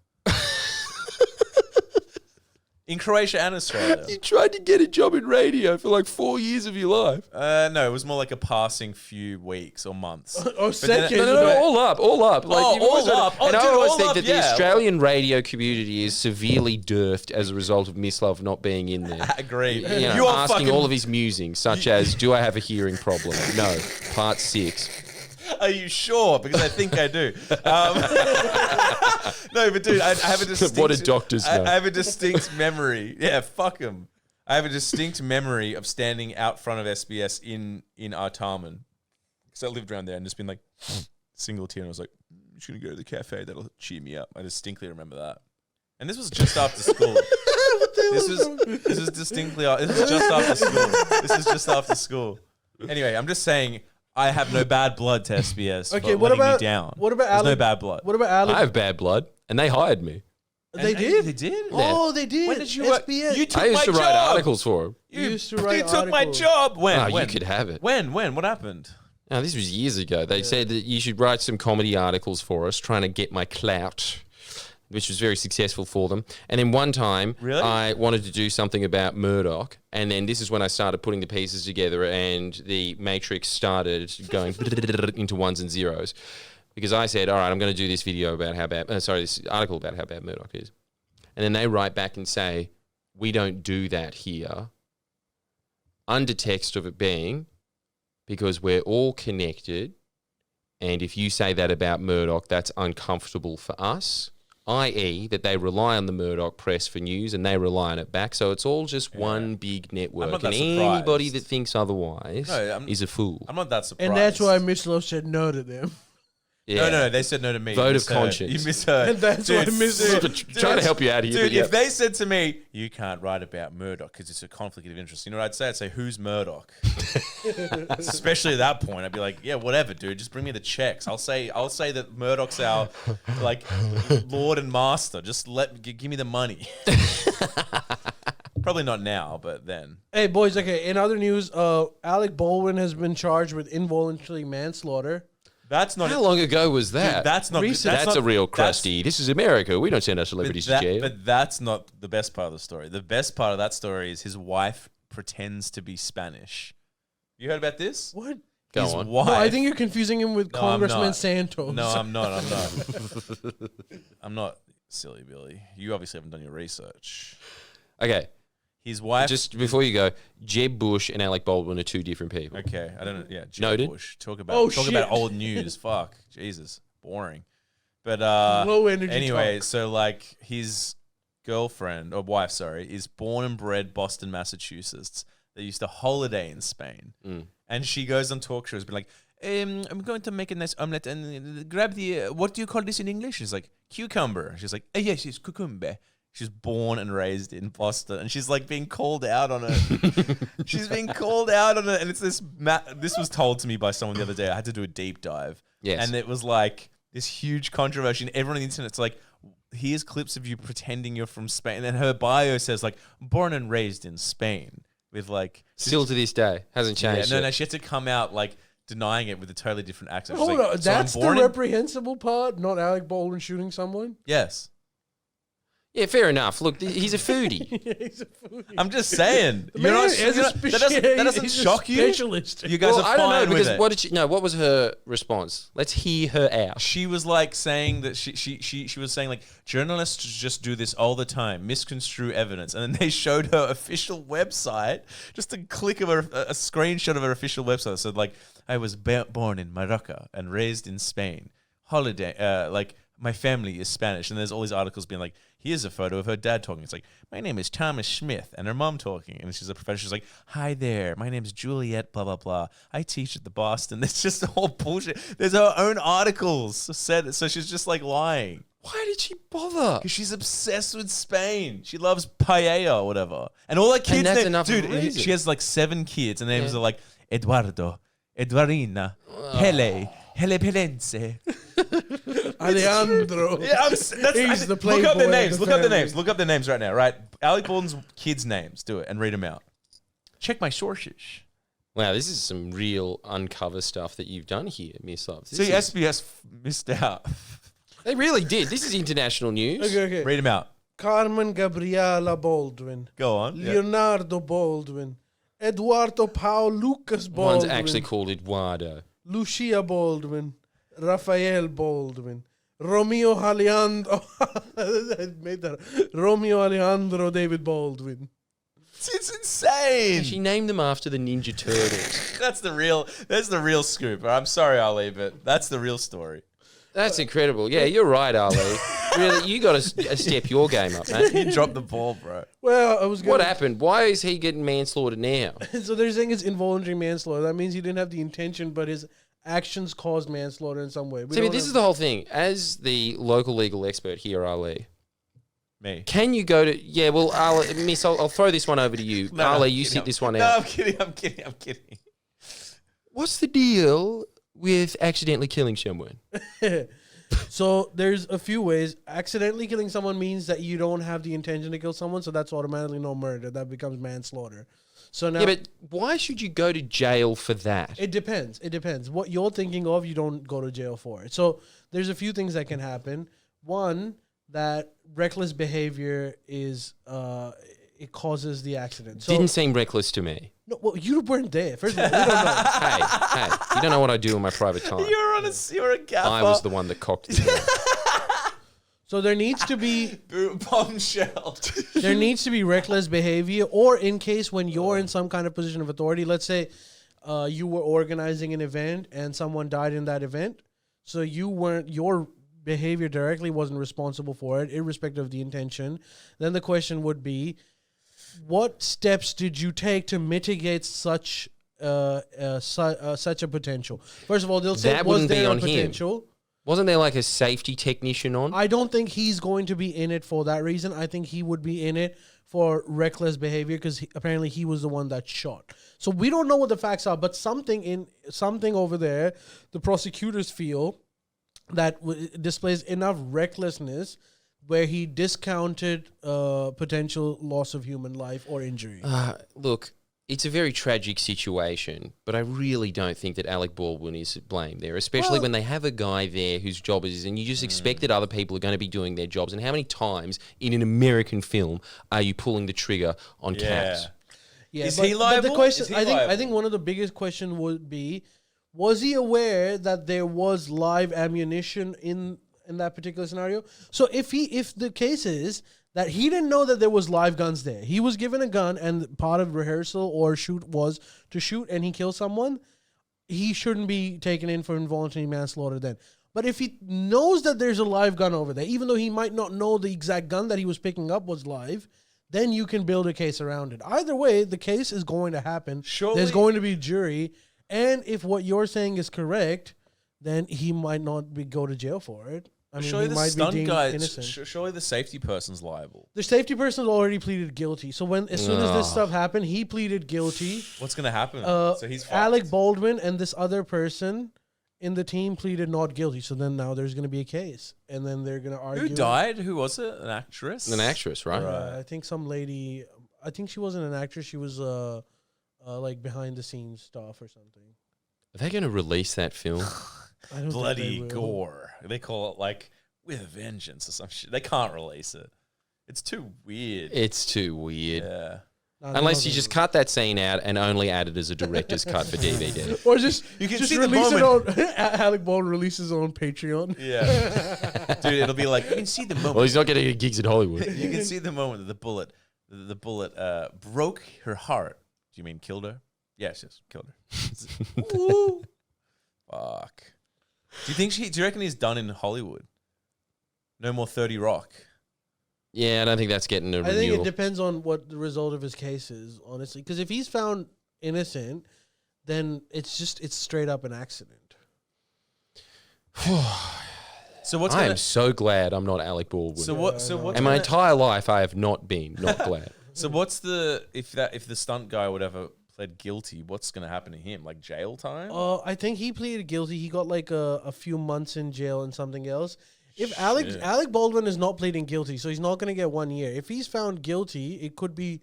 In Croatia and Australia. You tried to get a job in radio for like 4 years of your life. No, it was more like a passing few weeks or months. All up. Like, you've always all up. And I dude, always all think up, that the Australian radio community is severely derfed as a result of Mislav not being in there. Agree. You know, asking all of his musings, such as, do I have a hearing problem? No. Part 6. Are you sure? Because I think I do. No, but dude, I have a distinct... What do doctors know? I have a distinct memory. Yeah, fuck him. I have a distinct memory of standing out front of SBS in Artarmon. Because I lived around there and just been like, single tear. And I was like, I'm just going to go to the cafe. That'll cheer me up. I distinctly remember that. And this was just after school. This was distinctly... This was just after school. This is just after school. Anyway, I'm just saying... I have no bad blood to SBS. Okay, what about me down? What about There's Alec? no bad blood. What about Alec? I have bad blood, and they hired me. They did? They did? Oh, they did. When did you work? SBS. You took I used my to write job. articles for them. You used to write You took my articles. job. When? You could have it. When? What happened? No, this was years ago. They said that you should write some comedy articles for us, trying to get my clout, which was very successful for them. And then one time, I wanted to do something about Murdoch, and then this is when I started putting the pieces together, and the matrix started going into ones and zeros, because I said, all right, I'm going to do this video about how bad, this article about how bad Murdoch is. And then they write back and say, we don't do that here. Undertext of it being, because we're all connected, and if you say that about Murdoch, that's uncomfortable for us. I.e. that they rely on the Murdoch press for news and they rely on it back. So it's all just one big network. I'm not that and surprised. anybody that thinks otherwise is a fool. I'm not that surprised. And that's why Mislav said no to them. Yeah. No, they said no to me. Vote You of conscience. You misheard. And that's why Mislav... Trying to help you out here. Dude, but yeah. if they said to me, you can't write about Murdoch because it's a conflict of interest, you know what I'd say? I'd say, who's Murdoch? Especially at that point, I'd be like, yeah, whatever, dude. Just bring me the checks. I'll say that Murdoch's our like lord and master. Just give me the money. Probably not now, but then. Hey, boys, okay, in other news, Alec Baldwin has been charged with involuntary manslaughter. That's not. How long ago was that? Dude, that's not. That's a real crusty. This is America. We don't send our celebrities to jail. But that's not the best part of the story. The best part of that story is his wife pretends to be Spanish. You heard about this? What? Go His on. wife. No, I think you're confusing him with No, I'm Congressman not. Santos. No, I'm not. I'm not silly, Billy. You obviously haven't done your research. Okay. His wife. Just before you go, Jeb Bush and Alec Baldwin are two different people. Okay, I don't know. Yeah, Jeb Noted. Bush. Talk about old news. Fuck, Jesus, boring. But low energy. anyway, talk. so like his girlfriend or wife, sorry, is born and bred Boston, Massachusetts. They used to holiday in Spain, and she goes on talk shows, be like, I'm going to make a nice omelette and grab the what do you call this in English? She's like cucumber. She's like, yes, it's cucumber. She's born and raised in Boston, and she's like being called out on it. She's being called out on it, and it's this. This was told to me by someone the other day. I had to do a deep dive, and it was like this huge controversy. And everyone on the internet's like, "Here's clips of you pretending you're from Spain." And then her bio says like, "Born and raised in Spain," with like still to this day hasn't changed. Yeah, no, she had to come out like denying it with a totally different accent. She's Hold like, on, "So I'm that's the born in-" reprehensible part, not Alec Baldwin shooting someone. Yes. Yeah, fair enough. Look, he's a foodie. He's a foodie. I'm just saying. The man is a that doesn't he's a shock you? specialist. You guys are I don't know, fine with because it. what did she? No, what was her response? Let's hear her out. She was like saying that she was saying like journalists just do this all the time, misconstrue evidence, and then they showed her official website, just a click of a screenshot of her official website that said like, I was born in Morocco and raised in Spain, holiday like my family is Spanish, and there's all these articles being like, here's a photo of her dad talking. It's like, my name is Thomas Smith, and her mom talking. And she's a professor. She's like, hi there. My name is Juliet, blah, blah, blah. I teach at the Boston. There's just all bullshit. There's her own articles said. So she's just like lying. Why did she bother? Because she's obsessed with Spain. She loves paella or whatever. And all her kids, And that's enough of a dude, reason. she has like 7 kids, and names are like Eduardo, Eduardina, Hele Pelense. Alejandro. Yeah, He's the look up their playboy names. of the Look up their family. names. Look up their names right now. Right, Alec Baldwin's kids' names. Do it and read them out. Check my sources. Wow, this is some real uncover stuff that you've done here, Mislav. See, SBS missed out. They really did. This is international news. Okay. Read them out. Carmen Gabriela Baldwin. Go on. Yeah. Leonardo Baldwin. Eduardo Paul Lucas Baldwin. One's actually called Eduardo. Lucia Baldwin. Rafael Baldwin. Romeo Alejandro. I made that. Romeo Alejandro David Baldwin. It's insane. She named them after the Ninja Turtles. That's the real scoop. I'm sorry, Ali, but that's the real story. That's incredible. Yeah, you're right, Ali. Really, you got to step your game up, man. You dropped the ball, bro. Well, I was. What happened? Why is he getting manslaughtered now? So they're saying it's involuntary manslaughter. That means he didn't have the intention, but his actions caused manslaughter in some way. See, this is the whole thing. As the local legal expert here, Ali, me. Can you go to... Yeah, well, Ali, Miss, I'll throw this one over to you. Ali, you sit this one out. No, I'm kidding. What's the deal with accidentally killing someone? So there's a few ways. Accidentally killing someone means that you don't have the intention to kill someone, so that's automatically no murder. That becomes manslaughter. So now... Yeah, but why should you go to jail for that? It depends. What you're thinking of, you don't go to jail for it. So there's a few things that can happen. One, that reckless behavior is... it causes the accident. So, didn't seem reckless to me. No, well, you weren't there. First of all, you don't know. Hey, you don't know what I do in my private time. You're a gaffer. I was the one that cocked the So there needs to be bombshell. There needs to be reckless behavior, or in case when you're in some kind of position of authority. Let's say you were organizing an event and someone died in that event, so your behavior directly wasn't responsible for it, irrespective of the intention. Then the question would be, what steps did you take to mitigate such a potential? First of all, they'll say, that was wouldn't be there a on potential? him. Wasn't there like a safety technician on? I don't think he's going to be in it for that reason. I think he would be in it for reckless behavior because apparently he was the one that shot. So we don't know what the facts are, but something over there, the prosecutors feel that displays enough recklessness where he discounted potential loss of human life or injury. Look, it's a very tragic situation, but I really don't think that Alec Baldwin is to blame there, especially when they have a guy there whose job is, and you just expect that other people are going to be doing their jobs. And how many times in an American film are you pulling the trigger on cats? Yeah, is he liable? But the question, Is he I liable? think one of the biggest questions would be, was he aware that there was live ammunition in that particular scenario? So if the case is that he didn't know that there was live guns there, he was given a gun and part of rehearsal or shoot was to shoot and he killed someone, he shouldn't be taken in for involuntary manslaughter then. But if he knows that there's a live gun over there, even though he might not know the exact gun that he was picking up was live, then you can build a case around it. Either way, the case is going to happen. Surely, there's going to be jury. And if what you're saying is correct, then he might not go to jail for it. I mean, surely he the might be stunt deemed guy, innocent. surely the safety person's liable. The safety person already pleaded guilty. So as soon as this stuff happened, he pleaded guilty. What's going to happen? So he's fucked. Alec Baldwin and this other person in the team pleaded not guilty. So then now there's going to be a case. And then they're going to argue. Who died? Who was it? An actress? An actress, right? I think some lady. I think she wasn't an actress. She was like behind the scenes stuff or something. Are they going to release that film? I don't Bloody think they will. gore. They call it like With a Vengeance or some shit. They can't release it. It's too weird. It's too weird. Yeah. No, Unless you just cut that scene out and only add it as a director's cut for DVD. Or just You can just see the release it moment. on Alec Baldwin releases it on Patreon. Yeah. Dude, it'll be like, you can see the moment. Well, he's not getting gigs at Hollywood. You can see the moment that the bullet broke her heart. Do you mean killed her? Yes, killed her. Ooh. Fuck. Do you reckon he's done in Hollywood? No more 30 Rock. Yeah, I don't think that's getting a I think renewal. it depends on what the result of his case is, honestly. Because if he's found innocent, then it's straight up an accident. So what's I am so glad I'm not Alec Baldwin. So what's and my entire life I have not been not glad. So what's if the stunt guy or whatever pled guilty, what's going to happen to him? Like jail time? I think he pleaded guilty. He got like a few months in jail and something else. If Alec Baldwin is not pleading guilty, so he's not going to get 1 year. If he's found guilty, it could be,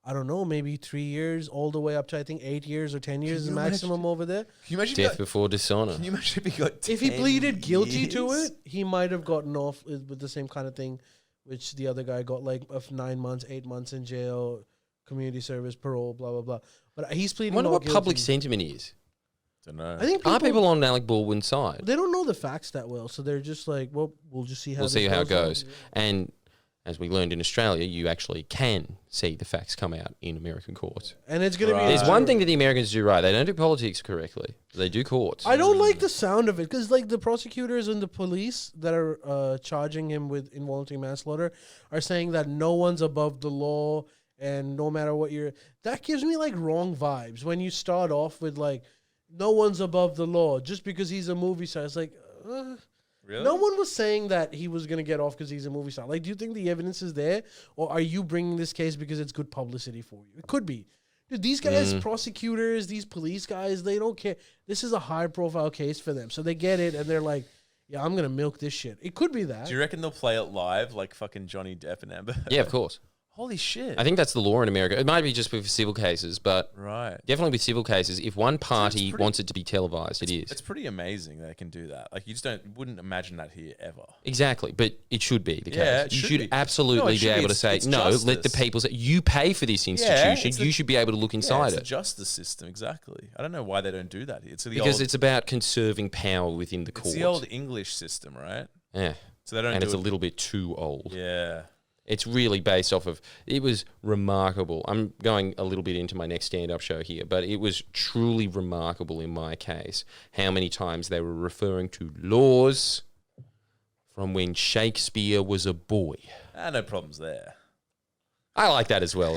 I don't know, maybe 3 years, all the way up to I think 8 years or 10 years is maximum over there. Can you imagine Death before dishonor. Can you imagine if he got? If he pleaded guilty years? to it, he might have gotten off with the same kind of thing, which the other guy got, like of 9 months, 8 months in jail, community service, parole, blah blah blah. But he's pleading. I wonder not what guilty. public sentiment is. Don't know. I think Are people on Alec Baldwin's side? They don't know the facts that well, so they're just like, well, we'll just see how. We'll see this how it goes. goes. And as we learned in Australia, you actually can see the facts come out in American courts. And it's going to be. There's one thing that the Americans do right. They don't do politics correctly. They do courts. I don't like the sound of it because, like, the prosecutors and the police that are charging him with involuntary manslaughter are saying that no one's above the law, and no matter what you're, that gives me like wrong vibes when you start off with like, no one's above the law just because he's a movie star. It's like, Really? no one was saying that he was gonna get off because he's a movie star. Like, do you think the evidence is there, or are you bringing this case because it's good publicity for you? It could be. Dude, these guys, prosecutors, these police guys, they don't care. This is a high-profile case for them, so they get it and they're like, "Yeah, I'm gonna milk this shit." It could be that. Do you reckon they'll play it live like fucking Johnny Depp and Amber? Yeah, of course. Holy shit. I think that's the law in America. It might be just with civil cases, but definitely with civil cases, if one party wants it to be televised, it is. It's pretty amazing they can do that. Like, you just wouldn't imagine that here ever. Exactly, but it should be the case. Yeah, it you should should be. absolutely be able to say, no, let the people say, you pay for this institution, you should be able to look inside it's it. the justice system, exactly. I don't know why they don't do that here. Because it's about conserving power within the court. It's the old English system, right? Yeah. So they don't and do it's it. a little bit too old. Yeah. It's really based off of, it was remarkable. I'm going a little bit into my next stand-up show here, but it was truly remarkable in my case how many times they were referring to laws from when Shakespeare was a boy. No problems there. I like that as well.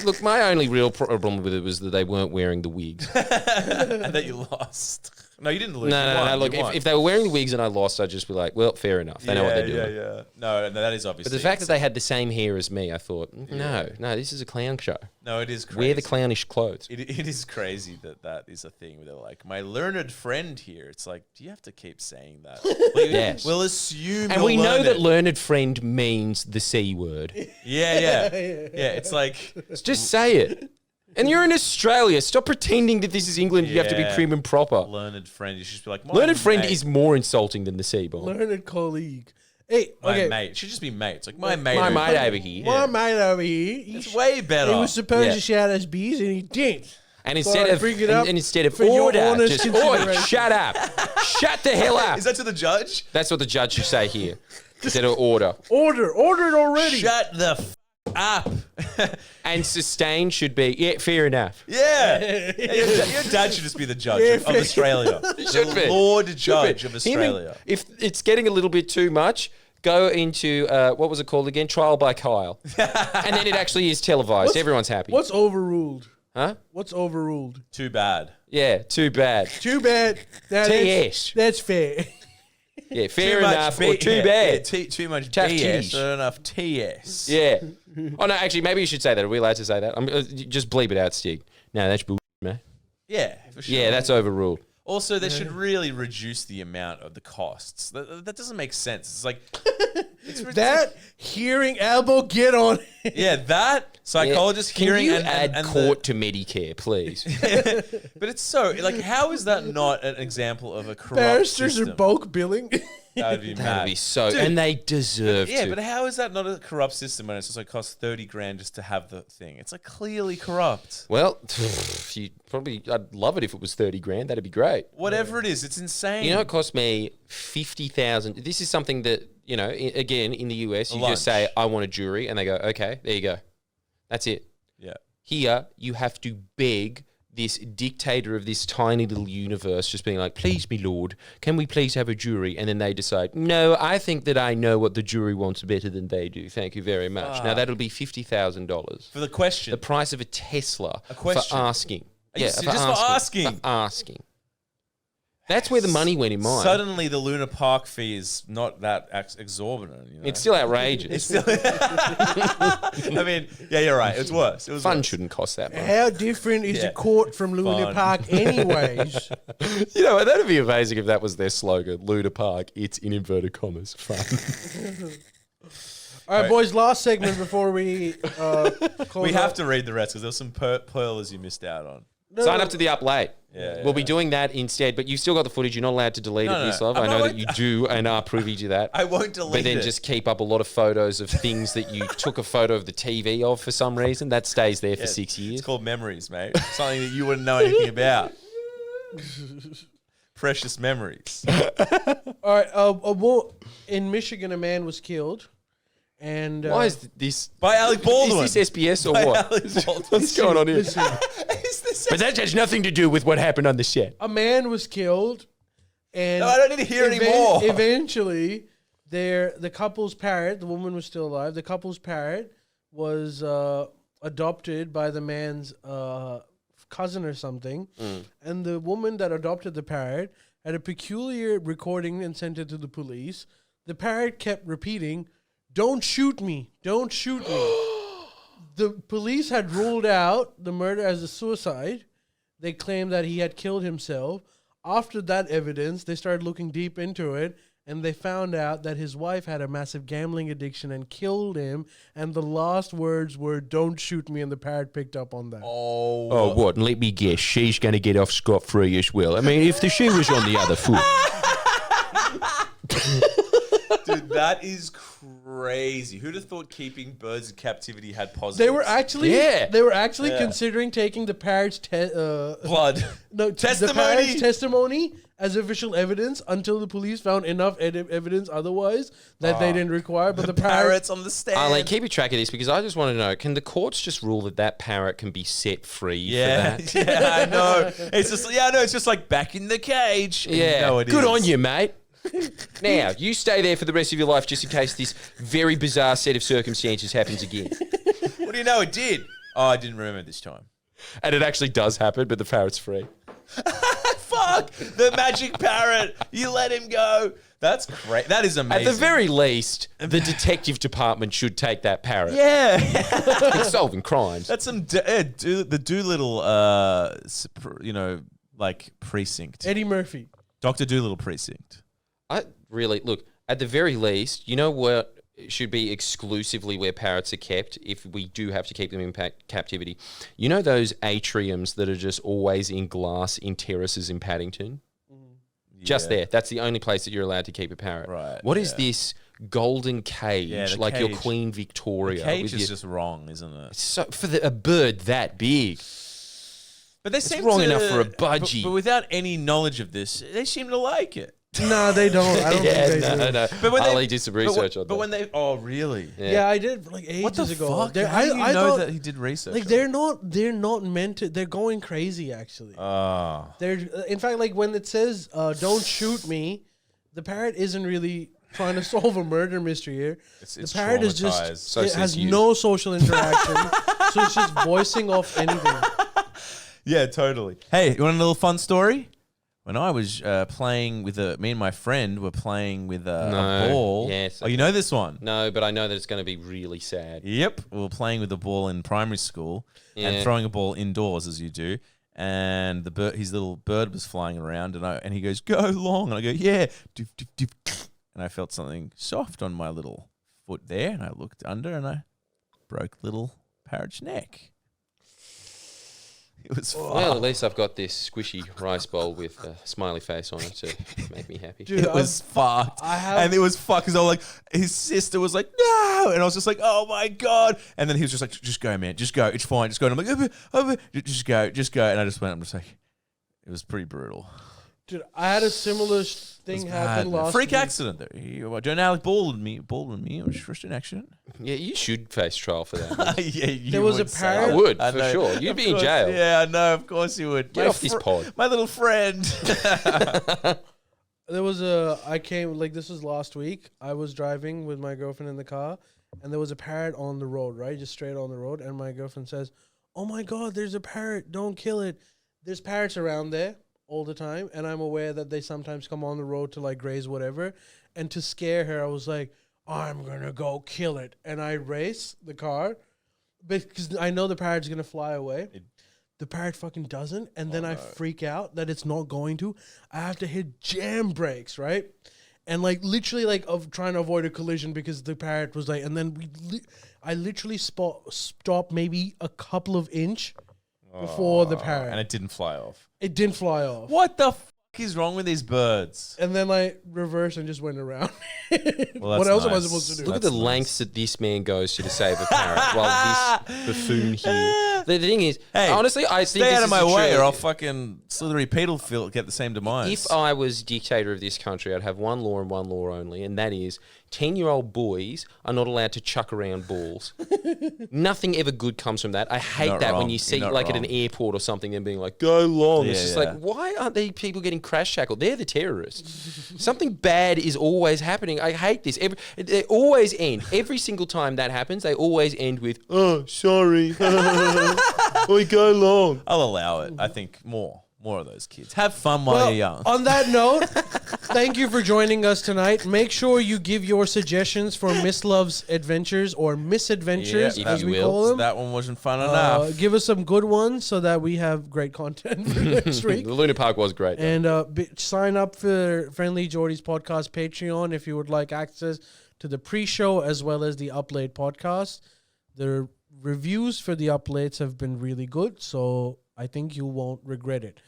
Look, my only real problem with it was that they weren't wearing the wigs. And that you lost. No, you didn't lose. No. Look, if they were wearing the wigs and I lost, I'd just be like, well, fair enough. They know what they're doing. Yeah. No, that is obviously. But the fact that they had the same hair as me, I thought, no, this is a clown show. No, it is crazy. Wear the clownish clothes. It is crazy that is a thing where they're like, my learned friend here. It's like, do you have to keep saying that? Yes. We'll assume and we know that learned friend means the C word. Yeah. It's like... Just say it. And you're in Australia. Stop pretending that this is England. You have to be prim and proper. Learned friend. You should just be like, learned friend is more insulting than the C-bomb. Learned colleague. Hey, my mate. It should just be mate. It's like my mate. My mate over here. My mate over here. It's way better. He was supposed to shout us bees and he didn't. And instead of order, just shut up. Shut the hell up. Is that to the judge? That's what the judge should say here. Instead of order. Order it already. Shut the up. And sustain should be, fair enough. Yeah. Your dad should just be the judge of Australia. Should be. Lord Judge of Australia. If it's getting a little bit too much, go into, what was it called again? Trial by Kyle. And then it actually is televised. Everyone's happy. What's overruled? Huh? What's overruled? Too bad. Yeah, too bad. Too bad. TS. That's fair. Yeah, fair enough or too bad. Too much Tough BS, titties. not enough TS. Yeah. Oh, no, actually, maybe you should say that. Are we allowed to say that? Just bleep it out, Stig. No, that's bullshit, man. Yeah, for sure. Yeah, that's overruled. Also, they should really reduce the amount of the costs. That doesn't make sense. It's like... that hearing elbow, get on it. Yeah, that psychologist hearing... Can you add court to Medicare, please? But it's so... Like, how is that not an example of a corrupt Barristers system? are bulk billing. That would be mad. That would be so... Dude, and they deserve to. Yeah, but how is that not a corrupt system when it's just like costs 30 grand just to have the thing? It's like clearly corrupt. Well, I'd love it if it was 30 grand. That'd be great. Whatever it is, it's insane. You know, it cost me 50,000. This is something that, you know, again, in the US, you just say, I want a jury, and they go, okay, there you go. That's it. Yeah. Here, you have to beg this dictator of this tiny little universe just being like, please, me lord, can we please have a jury? And then they decide, no, I think that I know what the jury wants better than they do. Thank you very much. Now, that'll be $50,000. For the question. The price of a Tesla question. for asking. For asking. For asking. That's where the money went in mine. Suddenly, the Luna Park fee is not that exorbitant. You know? It's still outrageous. It's still. I mean, yeah, you're right. It's worse. It was Fun worse. shouldn't cost that much. How different is a court from Luna Park anyways? You know, that'd be amazing if that was their slogan. Luna Park, it's in inverted commas, fun. All right, boys, last segment before we close We have up. to read the rest because there was some pearlers you missed out on. Sign up to the Up Late. Yeah, We'll be doing that instead, but you've still got the footage. You're not allowed to delete it, Mislav. I know that you do and are privy to that. I won't delete it. But then just keep up a lot of photos of things that you took a photo of the TV of for some reason. That stays there for 6 years. It's called memories, mate. Something that you wouldn't know anything about. Precious memories. All right, in Michigan, a man was killed. And why is this by Alec Baldwin? Is this SBS or by what? Alec Baldwin. What's going on here? Listen, But that has nothing to do with what happened on the set. a man was killed, and No, I don't need to hear anymore. Eventually, the couple's parrot, the woman was still alive. The couple's parrot was adopted by the man's cousin or something, and the woman that adopted the parrot had a peculiar recording and sent it to the police. The parrot kept repeating, "Don't shoot me! Don't shoot me!" The police had ruled out the murder as a suicide. They claimed that he had killed himself. After that evidence, they started looking deep into it, and they found out that his wife had a massive gambling addiction and killed him. And the last words were, "Don't shoot me," and the parrot picked up on that. Oh, what? Let me guess. She's going to get off scot-free as well. I mean, if the shoe was on the other foot. Dude, that is crazy. Who'd have thought keeping birds in captivity had positives? They were actually, Yeah. considering taking the parrot's blood. No, Testimony. The parrot's testimony as official evidence until the police found enough evidence otherwise that they didn't require. But the parrot's on the stand. Alec, keep a track of this because I just want to know, can the courts just rule that parrot can be set free for that? Yeah, I know. It's just, it's just like back in the cage. Yeah, No, it good is. on you, mate. Now, you stay there for the rest of your life just in case this very bizarre set of circumstances happens again. What do you know? It did. Oh, I didn't remember this time. And it actually does happen, but the parrot's free. Fuck! The magic parrot. You let him go. That's great. That is amazing. At the very least, the detective department should take that parrot. Yeah. It's solving crimes. That's some the Doolittle, precinct. Eddie Murphy. Dr. Doolittle precinct. Look, at the very least, you know what should be exclusively where parrots are kept if we do have to keep them in captivity? You know those atriums that are just always in glass in terraces in Paddington? Just there. That's the only place that you're allowed to keep a parrot. Right. What is this golden cage, like your Queen Victoria? The cage is just wrong, isn't it? So for a bird that big. But they it's seem wrong to, enough for a budgie. But without any knowledge of this, they seem to like it. No, they don't. I don't think they do. No. But when Ali did some research on that. But when they, really? Yeah, I did like ages What the ago. fuck? They're- How do you I know thought- that he did research? Like they're not meant to. They're going crazy actually. They're in fact like when it says "Don't shoot me," the parrot isn't really trying to solve a murder mystery here. It's the parrot is traumatized. just So it has says you. no social interaction, so it's just voicing off anything. Yeah, totally. Hey, you want a little fun story? When I was playing with me and my friend were playing with a ball. Yes. Oh, you know this one? No, but I know that it's going to be really sad. Yep. We were playing with a ball in primary school and throwing a ball indoors as you do. And his little bird was flying around and he goes, "Go long." And I go, "Yeah." Doof, doof, doof. And I felt something soft on my little foot there. And I looked under and I broke little parrot's neck. It was fun. Well, at least I've got this squishy rice bowl with a smiley face on it to make me happy. Dude, It was fucked. And it was fucked because I was like, his sister was like, "No." And I was just like, "Oh my God." And then he was just like, "Just go, man. Just go. It's fine. Just go." And I'm like, just go. And I just went, I'm just like, it was pretty brutal. Dude, I had a similar thing happen last Freak week. accident though. Don't Alec Baldwin me. It was just an accident. Yeah, you should face trial for that. Yeah, you There was a would say. parrot- I would, I for know. sure. You'd Of be in course, jail. Yeah, I know. Of course you would. Get off this pod. My little friend. There was this was last week. I was driving with my girlfriend in the car, and there was a parrot on the road, right? Just straight on the road. And my girlfriend says, "Oh my God, there's a parrot. Don't kill it." There's parrots around there. all the time, and I'm aware that they sometimes come on the road to like graze whatever. And to scare her, I was like, I'm gonna go kill it, and I race the car because I know the parrot's gonna fly away. The parrot fucking doesn't, and then I freak out that it's not going to. I have to hit jam brakes, right? And like literally like of trying to avoid a collision because the parrot was like, and then I literally stopped maybe a couple of inch before the parrot. And it didn't fly off. It didn't fly off. What the fuck is wrong with these birds? And then I reversed and just went around. Well, what else am I nice. supposed to do? Look at the lengths that this man goes to save a parrot, while this buffoon here. The thing is, Hey, honestly, I think stay this out of is my a way, truly- or I'll fucking slithery Pete will get the same demise. If I was dictator of this country, I'd have one law and one law only, and that is 10-year-old boys are not allowed to chuck around balls. Nothing ever good comes from that. I hate Not that when wrong. you see You're not like at an wrong. airport or something and being like, go long. It's Yeah, just yeah. like, why aren't these people getting crash shackled? They're the terrorists. Something bad is always happening. I hate this. They always end. Every single time that happens, they always end with, oh, sorry. We go long. I'll allow it. I think more of those kids. Have fun while you're young. On that note, thank you for joining us tonight. Make sure you give your suggestions for Mislav's adventures or misadventures, Yeah, as if we you call will. them. That one wasn't fun enough. Give us some good ones so that we have great content for next week. The Luna Park was great. though. And sign up for Friendlyjordies Podcast Patreon if you would like access to the pre-show as well as the Up Late podcast. The reviews for the Up Lates have been really good, so I think you won't regret it.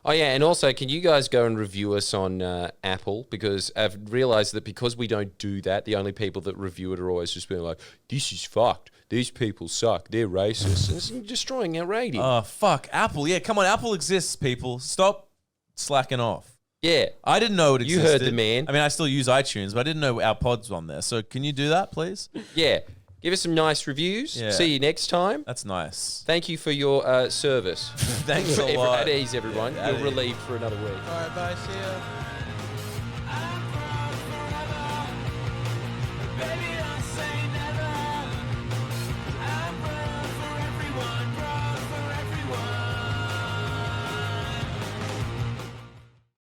Oh, yeah, and also, can you guys go and review us on Apple? Because I've realised that because we don't do that, the only people that review it are always just being like, this is fucked. These people suck. They're racist. And it's destroying our rating. Oh, fuck. Apple. Yeah, come on. Apple exists, people. Stop slacking off. Yeah. I didn't know it You existed. heard the man. I mean, I still use iTunes, but I didn't know our pod's on there. So can you do that, please? Yeah. Give us some nice reviews. Yeah. See you next time. That's nice. Thank you for your service. Thanks a lot. At ease, everyone. Yeah, at You're ease. relieved for another week. All right, bye. See ya.